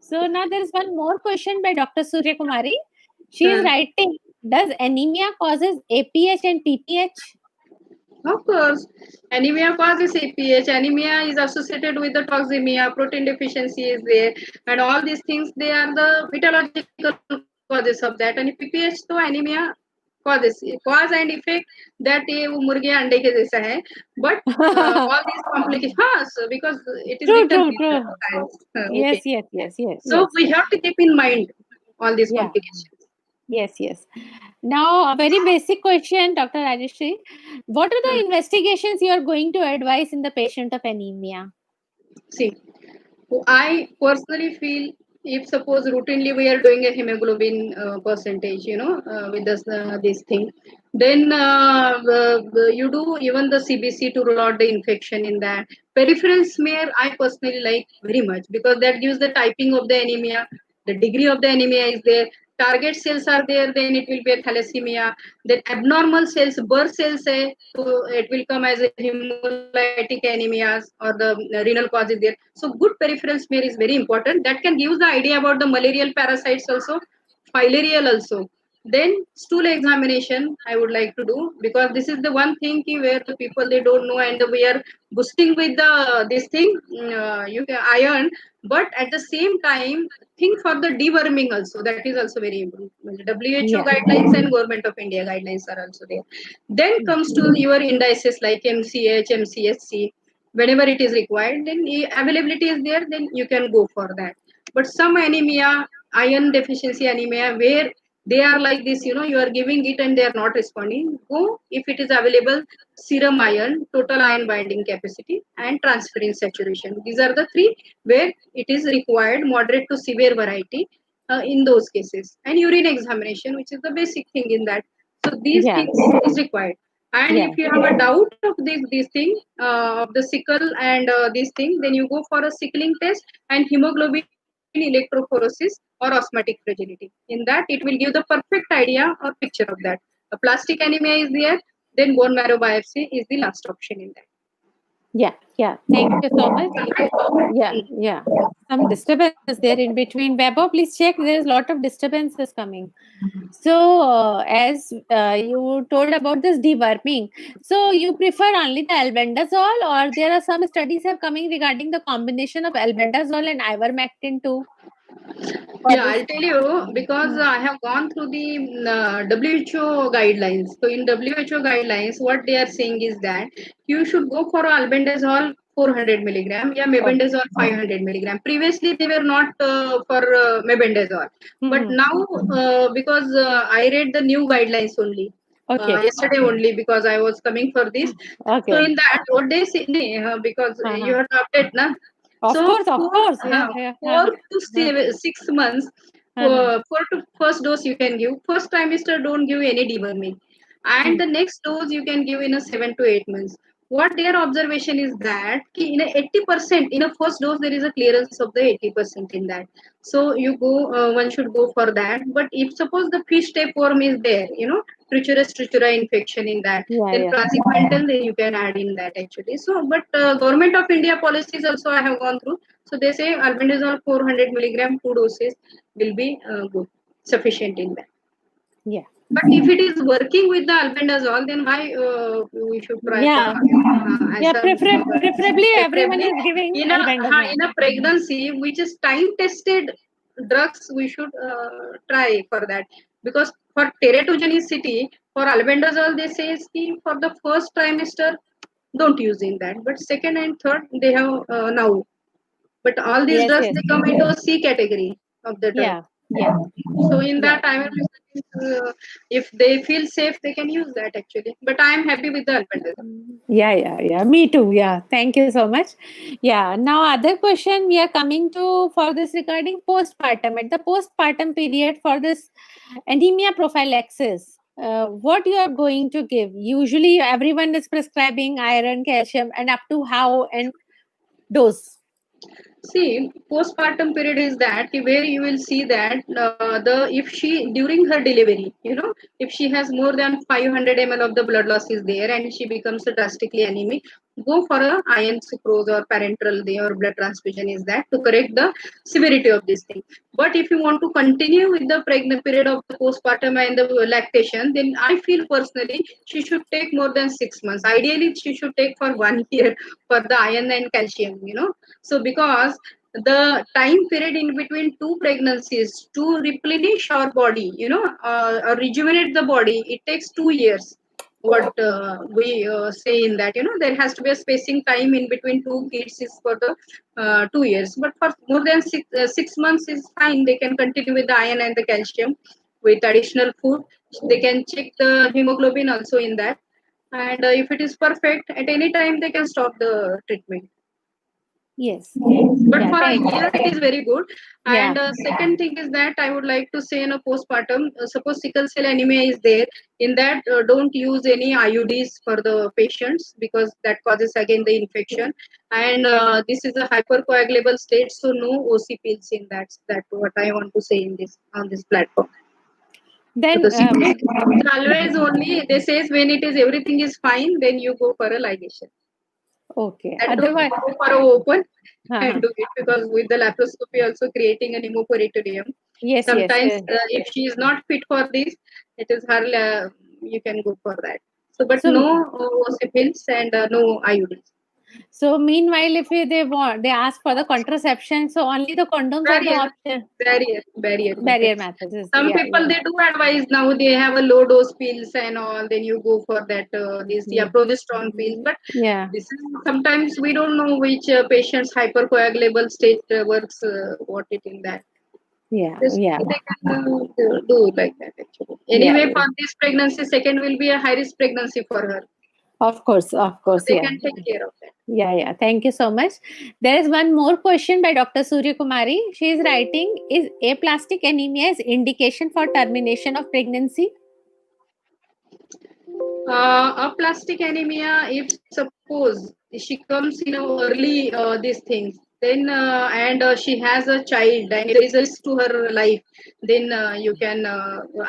So now there is one more question by Dr. Surya Kumari. She is Hmm. writing, does anemia causes APH and PPH? Of course, anemia causes APH. Anemia is associated with the toxemia, protein deficiency is there, and all these things they are the pathological causes of that. And PPH तो anemia cause and effect that ये वो मुर्गे अंडे के जैसा है. But all these complications, हाँ, so because it is True, written true, in the true. science. Yes, Okay, yes, yes, yes, so yes. we have to keep in mind all these Yeah. complications. Yes, yes. Now, a very basic question, Dr. Rajeshri. What are Hmm. the investigations you are going to advise in the patient of anemia? See, I personally feel if suppose routinely we are doing a hemoglobin percentage, with this thing, then you do even the CBC to rule out the infection in that. Peripheral smear I personally like very much because that gives the typing of the anemia, the degree of the anemia is there. Target cells are there, then it will be a thalassemia. Then abnormal cells, Burr cells, so it will come as a hemolytic anemias or the renal cause is there. So good peripheral smear is very important. That can give the idea about the malarial parasites also, filarial also. Then stool examination I would like to do because this is the one thing where the people they don't know and we are boosting with the this thing you can iron, but at the same time think for the deworming also. That is also very important. WHO Yeah. guidelines and Government of India guidelines are also there. Then comes to your indices like MCH, MCSC. Whenever it is required, then availability is there. Then you can go for that. But some anemia, iron deficiency anemia, where they are like this, you are giving it and they are not responding. Go if it is available. Serum iron, total iron binding capacity, and transferrin saturation. These are the three where it is required moderate to severe variety in those cases. And urine examination, which is the basic thing in that. So these Yeah. things is required. And Yeah. if you have a doubt of this thing of the sickle and this thing, then you go for a sickling test and hemoglobin electrophoresis or osmotic fragility. In that, it will give the perfect idea or picture of that. A plastic anemia is there, then bone marrow biopsy is the last option in that. Yeah. Yeah. Thank you so much. Yeah. Yeah. Some disturbance is there in between. Bebo, please check. There is a lot of disturbances coming. So, as you told about this deworming, so you prefer only the albendazole, or there are some studies have coming regarding the combination of albendazole and ivermectin too for Yeah, this? I'll tell you because I have gone through the WHO guidelines. So in WHO guidelines, what they are saying is that you should go for albendazole 400 milligram, yeah, Oh. mebendazole 500 milligram. Previously, they were not for mebendazole, but Hmm. now because I read the new guidelines only Okay. yesterday only because I was coming for this. So Okay. in that, what they say, because you Uh-huh. have to update, na. Of So course, of course. Yeah, yeah, four yeah. to 6 months, Uh-huh. four to first dose you can give. First trimester don't give any deworming, and Hmm. the next dose you can give in a 7 to 8 months. what their observation is that in a 80% in a first dose there is a clearance of the 80% in that. So you go, one should go for that. But if suppose the fish tapeworm is there, Trichuris trichura infection in that, Yeah, then yeah. praziquantel, then you can add in that actually. So, but government of India policies also I have gone through. So they say albendazole 400 milligram 2 doses will be good, sufficient in that. Yeah. But if it is working with the albendazole, then why we should try for Yeah. as Yeah. a Preferably everyone preferably is giving in albendazole. a pregnancy which is time tested drugs we should try for that, because for teratogenicity for albendazole they say is ki for the first trimester don't use in that, but second and third they have now. But all these Yes, drugs yes. they come into a C category of the drug. Yeah. Yeah. So in Yeah. that I will be if they feel safe, they can use that actually. But I am happy with the albendazole. Yeah, yeah, yeah. Me too. Yeah. Thank you so much. Yeah. Now, other question we are coming to for this regarding postpartum. At the postpartum period for this anemia prophylaxis, what you are going to give? Usually, everyone is prescribing iron, calcium, and up to how and dose. See, postpartum period is that where you will see that the if she during her delivery, if she has more than 500 ml of the blood loss is there and she becomes drastically anemic, go for a iron sucrose or parenteral day or blood transfusion is that to correct the severity of this thing. But if you want to continue with the pregnant period of the postpartum and the lactation, then I feel personally she should take more than 6 months. Ideally, she should take for 1 year for the iron and calcium. So because the time period in between two pregnancies to replenish our body, or rejuvenate the body, it takes 2 years. What we say in that, there has to be a spacing time in between two kids is for the 2 years. But for more than 6 months is fine. They can continue with the iron and the calcium with additional food. They can check the hemoglobin also in that. And if it is perfect, at any time they can stop the treatment. Yes. But Yeah. for a Thank. year it is very good. Yeah. And second thing is that I would like to say in a postpartum, suppose sickle cell anemia is there, in that don't use any IUDs for the patients, because that causes again the infection. And this is a hypercoagulable state, so no OC pills in that what I want to say in this on this platform. So Then the sickle always only they says when it is everything is fine, then you go for a ligation. okay. That don't Otherwise, go for a open and uh-huh. do it, because with the laparoscopy also creating an pneumoperitoneum. Yes, yes. Sometimes if she is not fit for this, it is her you can go for that. So, but So, no OCPs and no IUDs. so meanwhile, if they ask for the contraception, so only the condoms are the Barrier, option. barrier Barrier methods. methods is Some yeah, people yeah, they do advise now they have a low dose pills and all. Then you go for that this yeah, progesterone pills. But yeah, this is sometimes we don't know which patient's hypercoagulable state works what it in that. yeah, This yeah, they can do like that actually. yeah, Anyway, yeah. for this pregnancy, second will be a high risk pregnancy for her. Of So course, they yeah, can take care of that. yeah, yeah. Thank you so much. There is one more question by Dr. Surya Kumari. She is writing: is aplastic anemia is indication for termination of pregnancy? Aplastic anemia, if suppose she comes in a early these things, then and she has a child and there is a risk to her life, then you can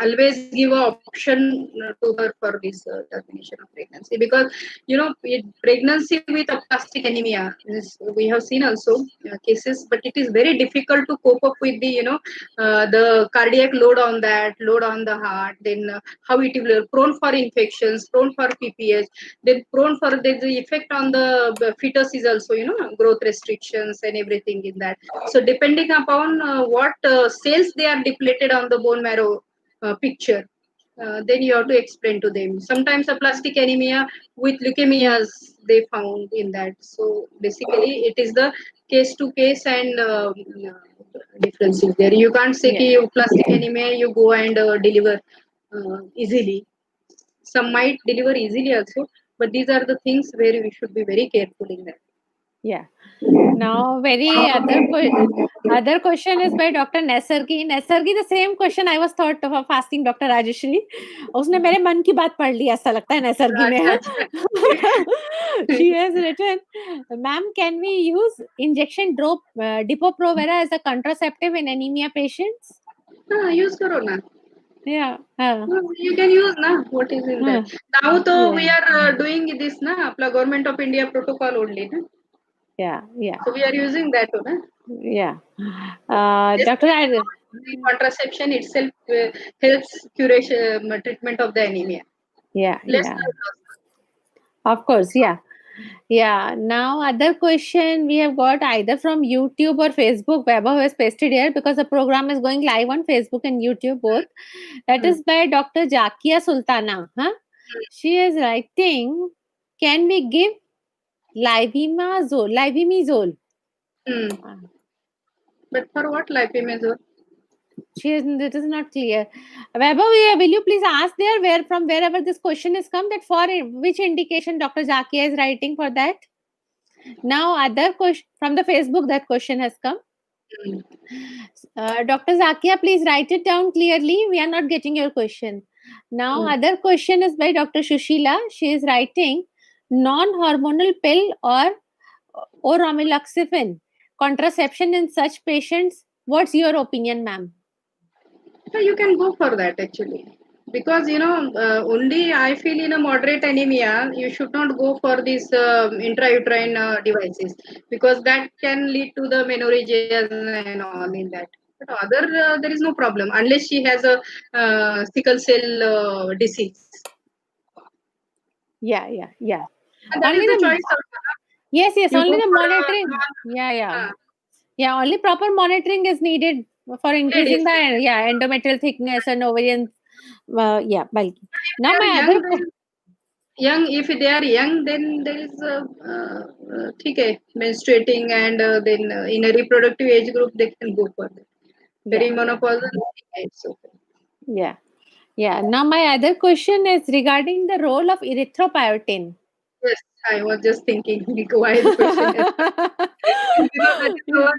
always give an option to her for this termination of pregnancy, because pregnancy with aplastic anemia we have seen also cases, but it is very difficult to cope up with the cardiac load on that, load on the heart, then how it will prone for infections, prone for PPH, then prone for the effect on the fetus is also growth restrictions and everything in that. So depending upon what cells they are depleted on the bone marrow picture, then you have to explain to them. Sometimes aplastic anemia with leukemias they found in that. So basically, it is the case to case and differences there. You can't say Yeah, कि aplastic anemia you go and deliver easily. Some might deliver easily also, but these are the things where we should be very careful in that. Yeah. Now, other question is by Dr. Nesargi. Nesargi, the same question I was thought of asking Dr. Rajeshri. उसने मेरे मन की बात पढ़ ली ऐसा लगता है Nesargi ने. She has written, ma'am, can we use injection drop Depo-Provera as a contraceptive in anemia patients? use करो ना. Yeah. You can use na. What is in that? Now तो we are doing this na. अपना Government of India protocol only na. Yeah. So we are using that na. Yeah. Dr. The contraception itself helps curation treatment of the anemia. Yeah. Less Yeah. blood loss. Of course. Yeah. Yeah. Now, other question we have got either from YouTube or Facebook. Vaibhav has pasted here because the program is going live on Facebook and YouTube both. That is by Dr. Jakia Sultana. She is writing, can we give Livimizole? But for what lipimazole? It is not clear. Vaibhav, will you please ask there from wherever this question is come, that for which indication Dr. Jakia is writing for that? Now, other question from the Facebook, that question has come. Dr. Zakia, please write it down clearly. We are not getting your question. Now, other question is by Dr. Shushila. She is writing non-hormonal pill or oromiloxifene contraception in such patients. What's your opinion, ma'am? So you can go for that actually. Because only I feel in a moderate anemia, you should not go for these intrauterine devices, because that can lead to the menorrhagia and all in that. But other there is no problem unless she has a sickle cell disease. Yeah. And that is the choice of. Yes. You Only go the for monitoring. Yeah. Only proper monitoring is needed for increasing the endometrial thickness and ovarian. Bulky. Now my other. Young, if they are young, then there is menstruating, and then in a reproductive age group they can go for that. Perimenopausal, it's okay. Yeah. Now my other question is regarding the role of erythropoietin. Yes, I was just thinking why the question that is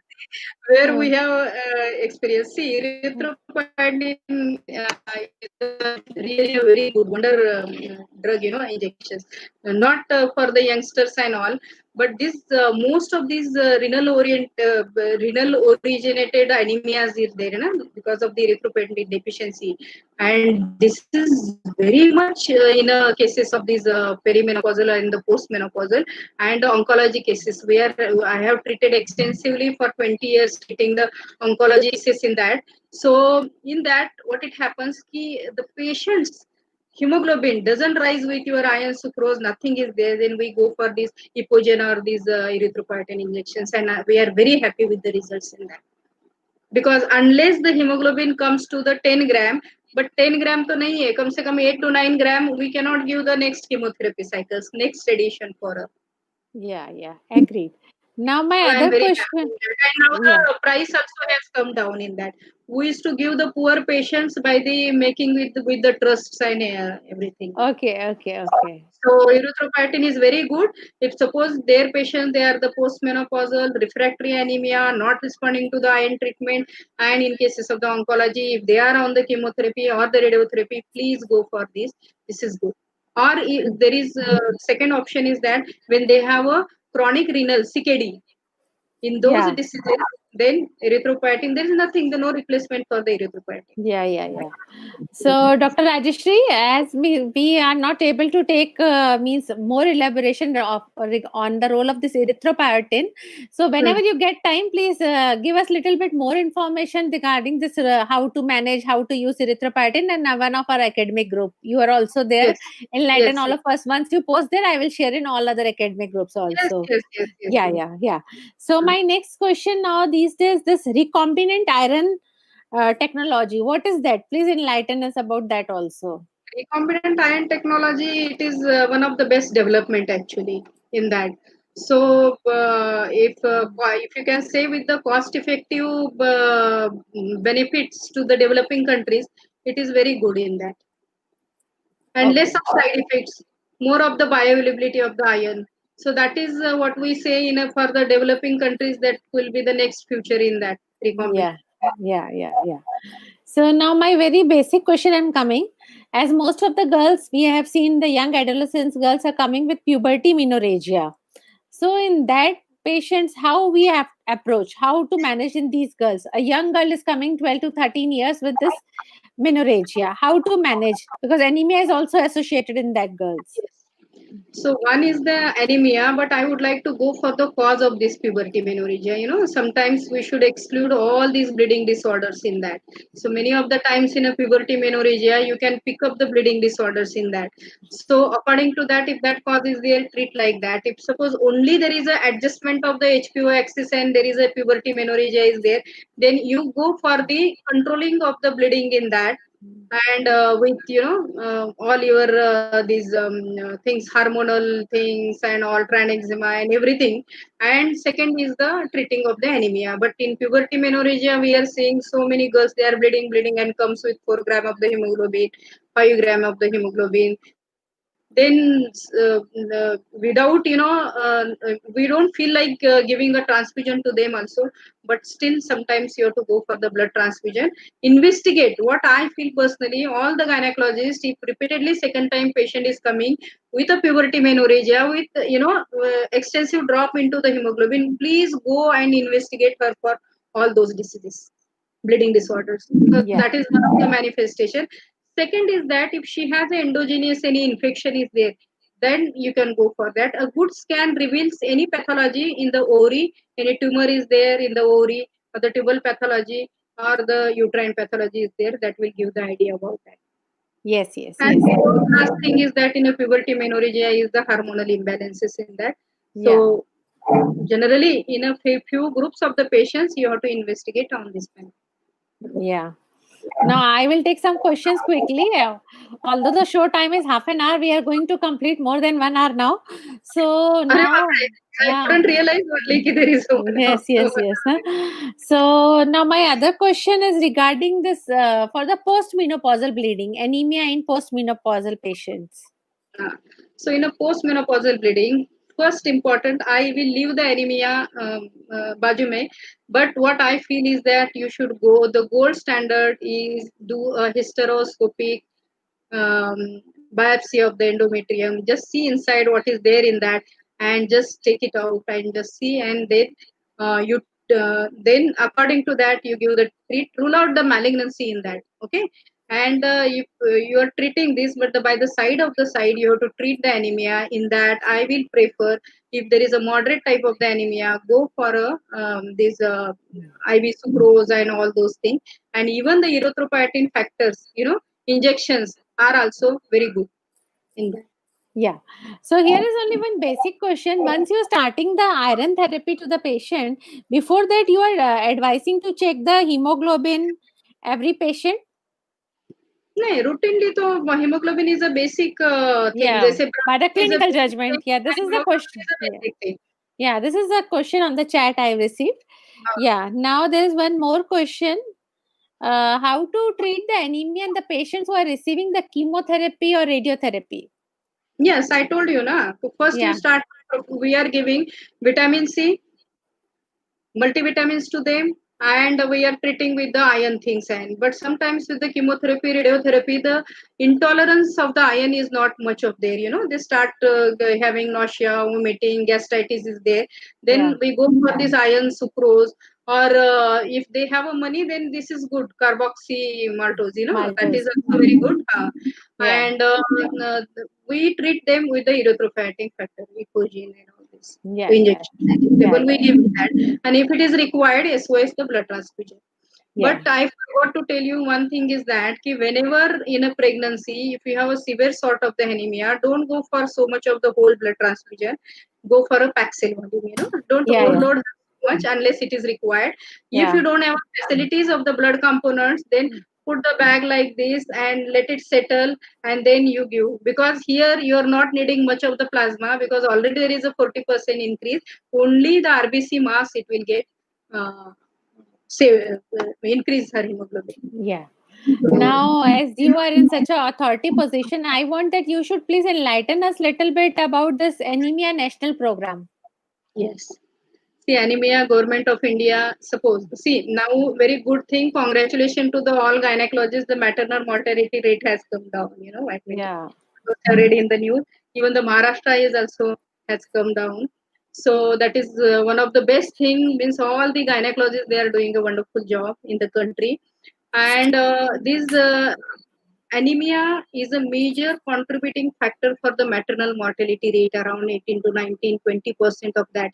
where we have experience. See, erythropoietin is really a very good wonder drug, injections. Not for the youngsters and all, but this most of these renal originated anemias is there, because of the erythropoietin deficiency, and this is very much in cases of these perimenopausal and the postmenopausal and oncology cases, where I have treated extensively for 20 years, treating the oncology cases in that. So in that, what it happens, the patient's hemoglobin doesn't rise with your iron sucrose, nothing is there, then we go for this Epogen or these erythropoietin injections, and we are very happy with the results in that. Because unless the hemoglobin comes to the 10 gram, but 10 gram to nahi hai, kam se kam 8 to 9 gram, we cannot give the next chemotherapy cycles, next addition for her. Yeah, agreed. Now my other question. And now the price also has come down in that. We used to give the poor patients by the making with the trusts and everything. Okay. So erythropoietin is very good. If suppose their patient, they are the postmenopausal, refractory anemia, not responding to the iron treatment, and in cases of the oncology, if they are on the chemotherapy or the radiotherapy, please go for this. This is good. Or there is second option is that when they have a chronic renal CKD, in those diseases, then erythropoietin, there is nothing, no replacement for the erythropoietin. Yeah. So, Dr. Rajeshri, as we are not able to take means more elaboration on the role of this erythropoietin. So, whenever you get time, please give us little bit more information regarding this, how to manage, how to use erythropoietin, and one of our academic group. You are also there. Enlighten all of us. Once you post there, I will share in all other academic groups also. Yes. Yeah. So, my next question now these days, this recombinant iron technology, what is that? Please enlighten us about that also. Recombinant iron technology, it is one of the best development actually in that. So if you can say with the cost effective benefits to the developing countries, it is very good in that, and less of side effects, more of the bioavailability of the iron. So that is what we say in a further developing countries, that will be the next future in that recombinant. Yeah. So now my very basic question I'm coming. As most of the girls we have seen, the young adolescents girls are coming with puberty menorrhagia. So in that patients, how we have approach, how to manage in these girls. A young girl is coming 12 to 13 years with this menorrhagia. How to manage? Because anemia is also associated in that girls. So one is the anemia, but I would like to go for the cause of this puberty menorrhagia. Sometimes we should exclude all these bleeding disorders in that. So many of the times in a puberty menorrhagia, you can pick up the bleeding disorders in that. So according to that, if that cause is there, treat like that. If suppose only there is a adjustment of the HPO axis and there is a puberty menorrhagia is there, then you go for the controlling of the bleeding in that, and with all your these things, hormonal things and all tranexama and everything. And second is the treating of the anemia. But in puberty menorrhagia, we are seeing so many girls, they are bleeding and comes with 4 gram of the hemoglobin, 5 gram of the hemoglobin. Then without we don't feel like giving a transfusion to them also, but still sometimes you have to go for the blood transfusion. Investigate. What I feel personally, all the gynecologists, if repeatedly second time patient is coming with a puberty menorrhagia with extensive drop into the hemoglobin, please go and investigate her for all those diseases, bleeding disorders. So that is one of the manifestation. Second is that if she has an endogenous any infection is there, then you can go for that. A good scan reveals any pathology in the ovary, any tumor is there in the ovary, or the tubal pathology or the uterine pathology is there, that will give the idea about that. Yes. And the last thing is that in a puberty menorrhagia is the hormonal imbalances in that. So generally in a few groups of the patients, you have to investigate on this one. Yeah. Now I will take some questions quickly. Although the show time is half an hour, we are going to complete more than 1 hour now. So now, I couldn't realize only कि there is yes. So now my other question is regarding this for the postmenopausal bleeding, anemia in postmenopausal patients. So in a postmenopausal bleeding, first important, I will leave the anemia बाजू में, but what I feel is that you should go, the gold standard is do a hysteroscopic biopsy of the endometrium. Just see inside what is there in that, and just take it out and just see, and then you then according to that you give the treat, rule out the malignancy in that. Okay. And if you are treating this, but by the side of the side you have to treat the anemia. In that I will prefer, if there is a moderate type of the anemia, go for a this IV sucrose and all those things. And even the erythropoietin factors, injections are also very good in that. Yeah. So here is only one basic question. Once you are starting the iron therapy to the patient, before that you are advising to check the hemoglobin every patient. No, routinely to hemoglobin is a basic thing. Yeah. Jaise By the blood is a clinical basic judgment. thing, Yeah. This is and the question. hemoglobin is a basic thing. Yeah. This is the question on the chat I received. Yeah. Now there is one more question. How to treat the anemia in the patients who are receiving the chemotherapy or radiotherapy? Yes, I told you, na. First you start, we are giving vitamin C, multivitamins to them, and we are treating with the iron things. And but sometimes with the chemotherapy, radiotherapy, the intolerance of the iron is not much of there. They start having nausea, vomiting, gastritis is there. Then we go for this iron sucrose, or if they have a money, then this is good, carboxy maltose. That is also very good. And we treat them with the erythropoietin factor, Ecogene and all this. Injection. We give that. And if it is required, SOS the blood transfusion. But I forgot to tell you one thing is that whenever in a pregnancy, if you have a severe sort of the anemia, don't go for so much of the whole blood transfusion. Go for a Paxil volume. Don't overload much unless it is required. If you don't have facilities of the blood components, then put the bag like this and let it settle, and then you give, because here you are not needing much of the plasma, because already there is a 40% increase. Only the RBC mass it will get say increase her hemoglobin. Yeah. Now, as you are in such a authority position, I want that you should please enlighten us little bit about this anemia national program. Yes. See, anemia, Government of India, suppose. See, now very good thing. Congratulations to the all gynecologists. The maternal mortality rate has come down. I mean, Yeah. I read in the news. Even the Maharashtra is also has come down. So that is one of the best thing. Means all the gynecologists, they are doing a wonderful job in the country. And this anemia is a major contributing factor for the maternal mortality rate, around 18 to 19, 20% of that.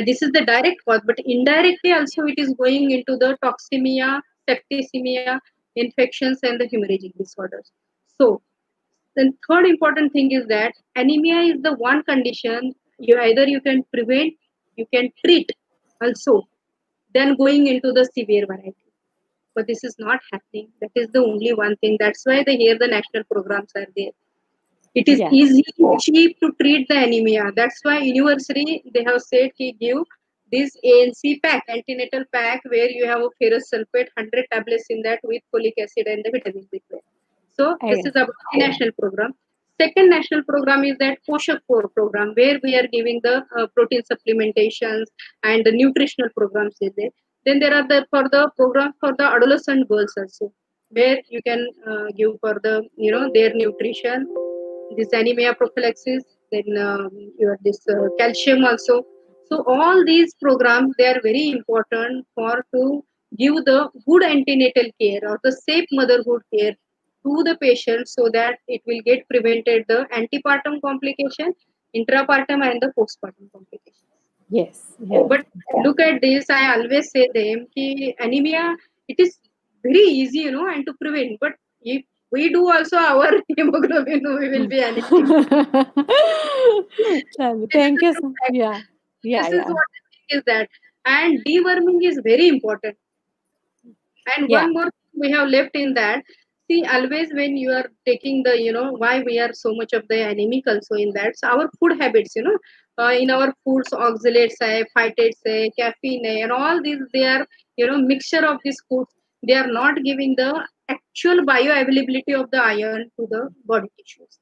This is the direct cause, but indirectly also it is going into the toxemia, septicemia, infections, and the hemorrhagic disorders. So the third important thing is that anemia is the one condition you can prevent, you can treat also, then going into the severe variety. But this is not happening. That is the only one thing. That's why here the national programs are there. It is Yeah. easy, cheap to treat the anemia. That's why university they have said ki give this ANC pack, antenatal pack, where you have a ferrous sulfate, 100 tablets in that with folic acid and the vitamin B12. So this I- is about the national program. Second national program is that Poshak 4 program, where we are giving the protein supplementations and the nutritional programs is there. Then there are the for the program for the adolescent girls also, where you can give for the their nutrition, this anemia prophylaxis, then your this calcium also. So all these programs they are very important for to give the good antenatal care or the safe motherhood care to the patient, so that it will get prevented the antepartum complication, intrapartum, and the postpartum complications. yes. Yeah. But look at this, I always say them ki anemia, it is very easy, and to prevent. But if we do also our hemoglobin, we will be anemic. Chalo, This is thank the you. true fact. Yeah. Yeah. This is Yeah. what I think is that. And deworming is very important. And Yeah. one more thing we have left in that. See, always when you are taking why we are so much of the anemic also in that. So our food habits, in our foods, oxalates, phytates, caffeine, and all these, they are, mixture of these foods. They are not giving the actual bioavailability of the iron to the body tissues.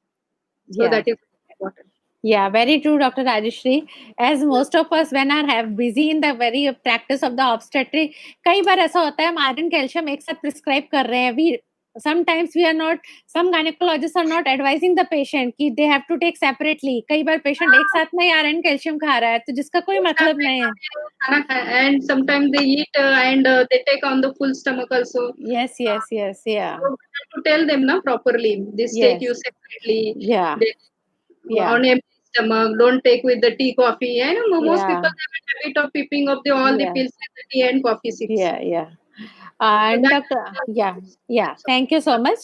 So Yeah. that is important. Yeah, very true, Dr. Rajeshri. As most of us, when are have busy in the very practice of the obstetric, कई बार ऐसा होता है हम iron calcium एक साथ prescribe कर रहे हैं. We sometimes we are not, some gynecologists are not advising the patient कि they have to take separately. कई बार patient एक साथ में आयरन कैल्शियम खा रहा है, तो जिसका कोई मतलब नहीं है. And sometimes they eat and they take on the full stomach also. Yes, yes, yes, yeah, So we have to tell them now properly. This take yes, you separately. yeah, They, yeah, on empty stomach. Don't take with the tea, coffee. I know most people yeah, have a habit of peeping of all the yeah, pills with the tea and coffee sips. yeah, yeah. So And that Dr. Yeah, yeah, thank you so much.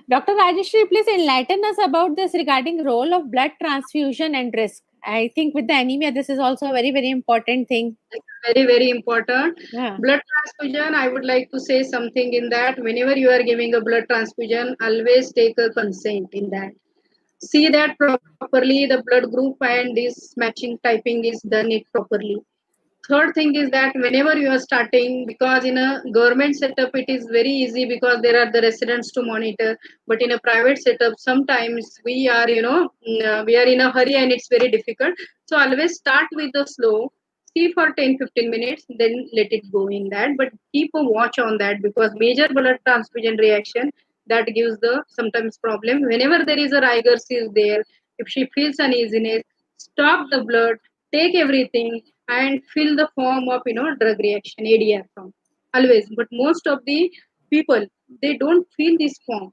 Dr. Rajeshri, please enlighten us about this regarding role of blood transfusion and risk. I think with the anemia, this is also a very, very important thing. very, very important. Yeah. Blood transfusion, I would like to say something in that. Whenever you are giving a blood transfusion, always take a consent in that. See that properly, the blood group and this matching typing is done it properly. Third thing is that whenever you are starting, because in a government setup it is very easy because there are the residents to monitor, but in a private setup sometimes we are we are in a hurry and it's very difficult. So always start with the slow, see for 10-15 minutes, then let it go in that, but keep a watch on that, because major blood transfusion reaction that gives the sometimes problem. Whenever there is a rigors is there, if she feels uneasiness, stop the blood, take everything, and fill the form of drug reaction, ADR form always. But most of the people, they don't fill this form.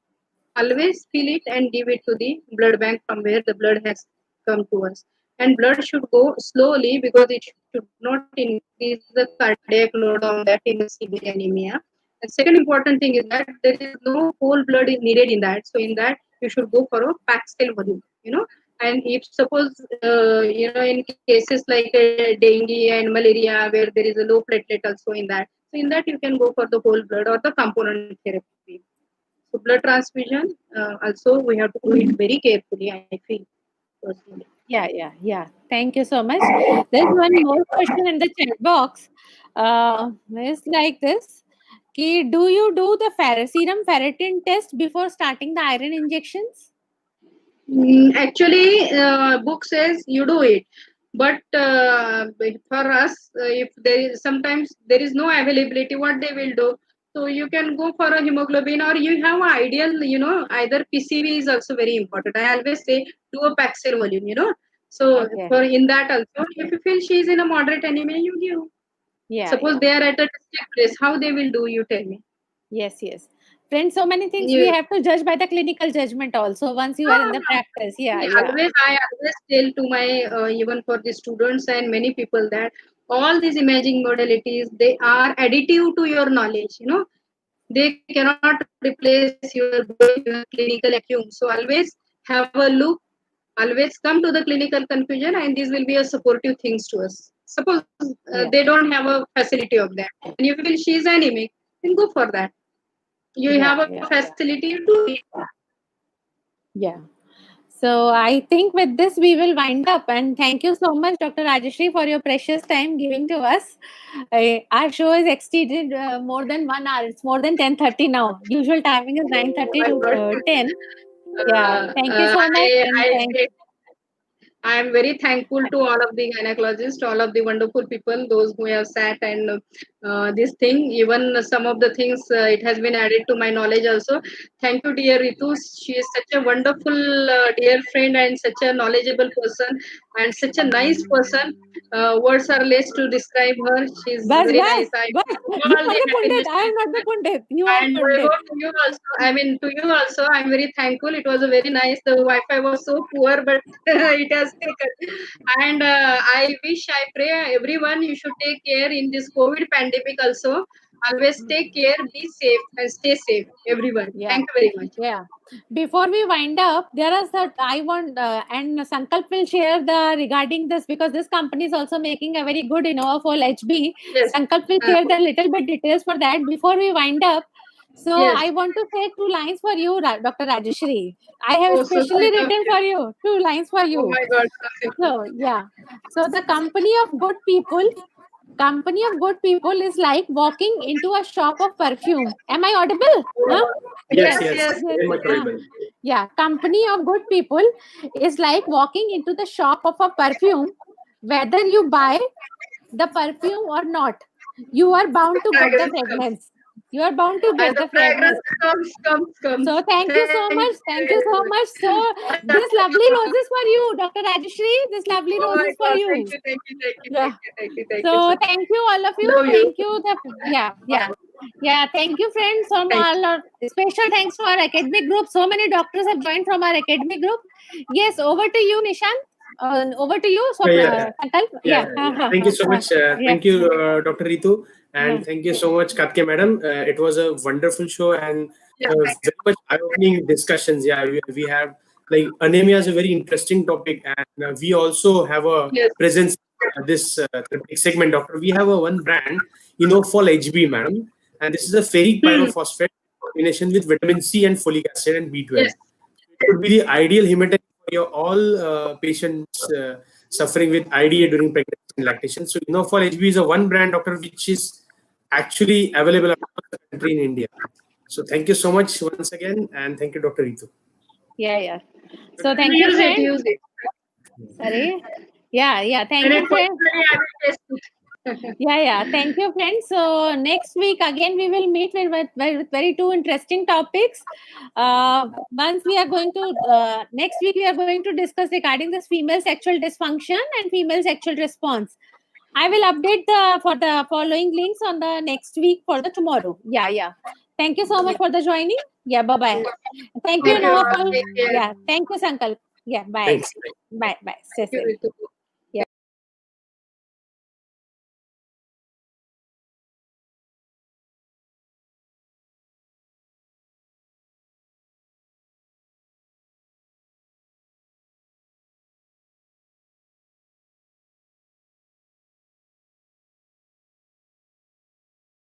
Always fill it and give it to the blood bank from where the blood has come to us. And blood should go slowly because it should not increase the cardiac load on that in the severe anemia. The second important thing is that there is no whole blood is needed in that. So in that you should go for a pack cell volume. And if suppose in cases like dengue and malaria where there is a low platelet also in that, so in that you can go for the whole blood or the component therapy. So blood transfusion also we have to do it very carefully, I feel personally. Yeah, yeah, yeah. Thank you so much. There's one more question in the chat box. It's like this. do you do the serum ferritin test before starting the iron injections? Actually, book says you do it, but for us, if there is sometimes there is no availability, what they will do? So you can go for a hemoglobin, or you have an ideal, either PCV is also very important. I always say do a Paxil volume. So Okay. for in that also, if you feel she is in a moderate anemia, you give. Yeah. Suppose they are at a distant place, how they will do? You tell me. Yes. Friends, so many things You- we have to judge by the clinical judgment also once you are in the practice. Yeah. I always tell to my even for the students and many people that all these imaging modalities, they are additive to your knowledge. They cannot replace your clinical acumen. So always have a look. Always come to the clinical conclusion, and these will be a supportive things to us. Suppose Yeah. they don't have a facility of that, and you feel she is anemic, then go for that. You have a facility, you do it. Yeah. So I think with this we will wind up, and thank you so much, Dr. Rajeshri, for your precious time giving to us. Our show is exceeded more than 1 hour. It's more than 10:30 now. Usual timing is 9:30 to 10. Yeah. Thank you so much. I am very thankful to all of the gynecologists, all of the wonderful people, those who have sat and this thing. Even some of the things it has been added to my knowledge also. Thank you, dear Ritu. She is such a wonderful dear friend and such a knowledgeable person and such a nice person. Words are less to describe her. She is very nice. You are the Pundit. I am not the Pundit. You are And Pundit. to you also, to you also, I'm very thankful. It was a very nice. The Wi-Fi was so poor, but it has taken. And I wish, I pray everyone you should take care in this COVID pandemic also. Always take care, be safe, and stay safe, everyone. Yeah. Thank you very much. Yeah. Before we wind up, there are I want and Sankalp will share regarding this because this company is also making a very good InnovaFol HB. Yes. Sankalp will share the little bit details for that before we wind up. So Yes. I want to say 2 lines for you, Dr. Rajeshri. I have Oh, so specially sweet of written you. for you 2 lines for you. Oh my God. So yeah. So the company of good people is like walking into a shop of perfume. Am I audible? Huh? Yes, Yes. very much audible. Yeah, company of good people is like walking into the shop of a perfume. Whether you buy the perfume or not, you are bound to get the fragrance. You are bound to get And the the fragrance. fragrance comes. So thank you so much. Thank you so much. So this lovely roses for you, Dr. Rajeshri. This lovely Oh my roses for God. you. Thank you. Yeah. Thank you. So thank you all of you. Love you. Thank you. Yeah. Thank you, friends. Special thanks to our academic group. So many doctors have joined from our academic group. Yes, over to you, Nishan. Over to you, Sankalp. Yeah. Thank you so much. Thank you, Dr. Ritu, and Yeah. thank you so much, Katke Madam. It was a wonderful show and very much eye-opening discussions. Yeah, we have like anemia is a very interesting topic, and we also have a presence this therapeutic segment, Doctor. We have one brand, InnovaFol HB, madam, and this is a ferric pyrophosphate combination with vitamin C and folic acid and B12. Yes. It would be the ideal hematite for your all patients suffering with IDA during pregnancy and lactation. So InnovaFol HB is a one brand, Doctor, which is actually available across the country in India. So thank you so much once again, and thank you, Dr. Ritu. Yeah. So thank you, friend. Use it. Sorry. Yeah. Thank you, friend. Yeah. Thank you, friends. So next week again we will meet with very two interesting topics. Once we are going to next week we are going to discuss regarding this female sexual dysfunction and female sexual response. I will update for the following links on the next week for the tomorrow. Yeah. Thank you so much for the joining. Yeah. Bye. Thank you, Noah. Yeah. Thank you, Sankalp. Yeah. Bye. Thanks. Bye. Stay safe.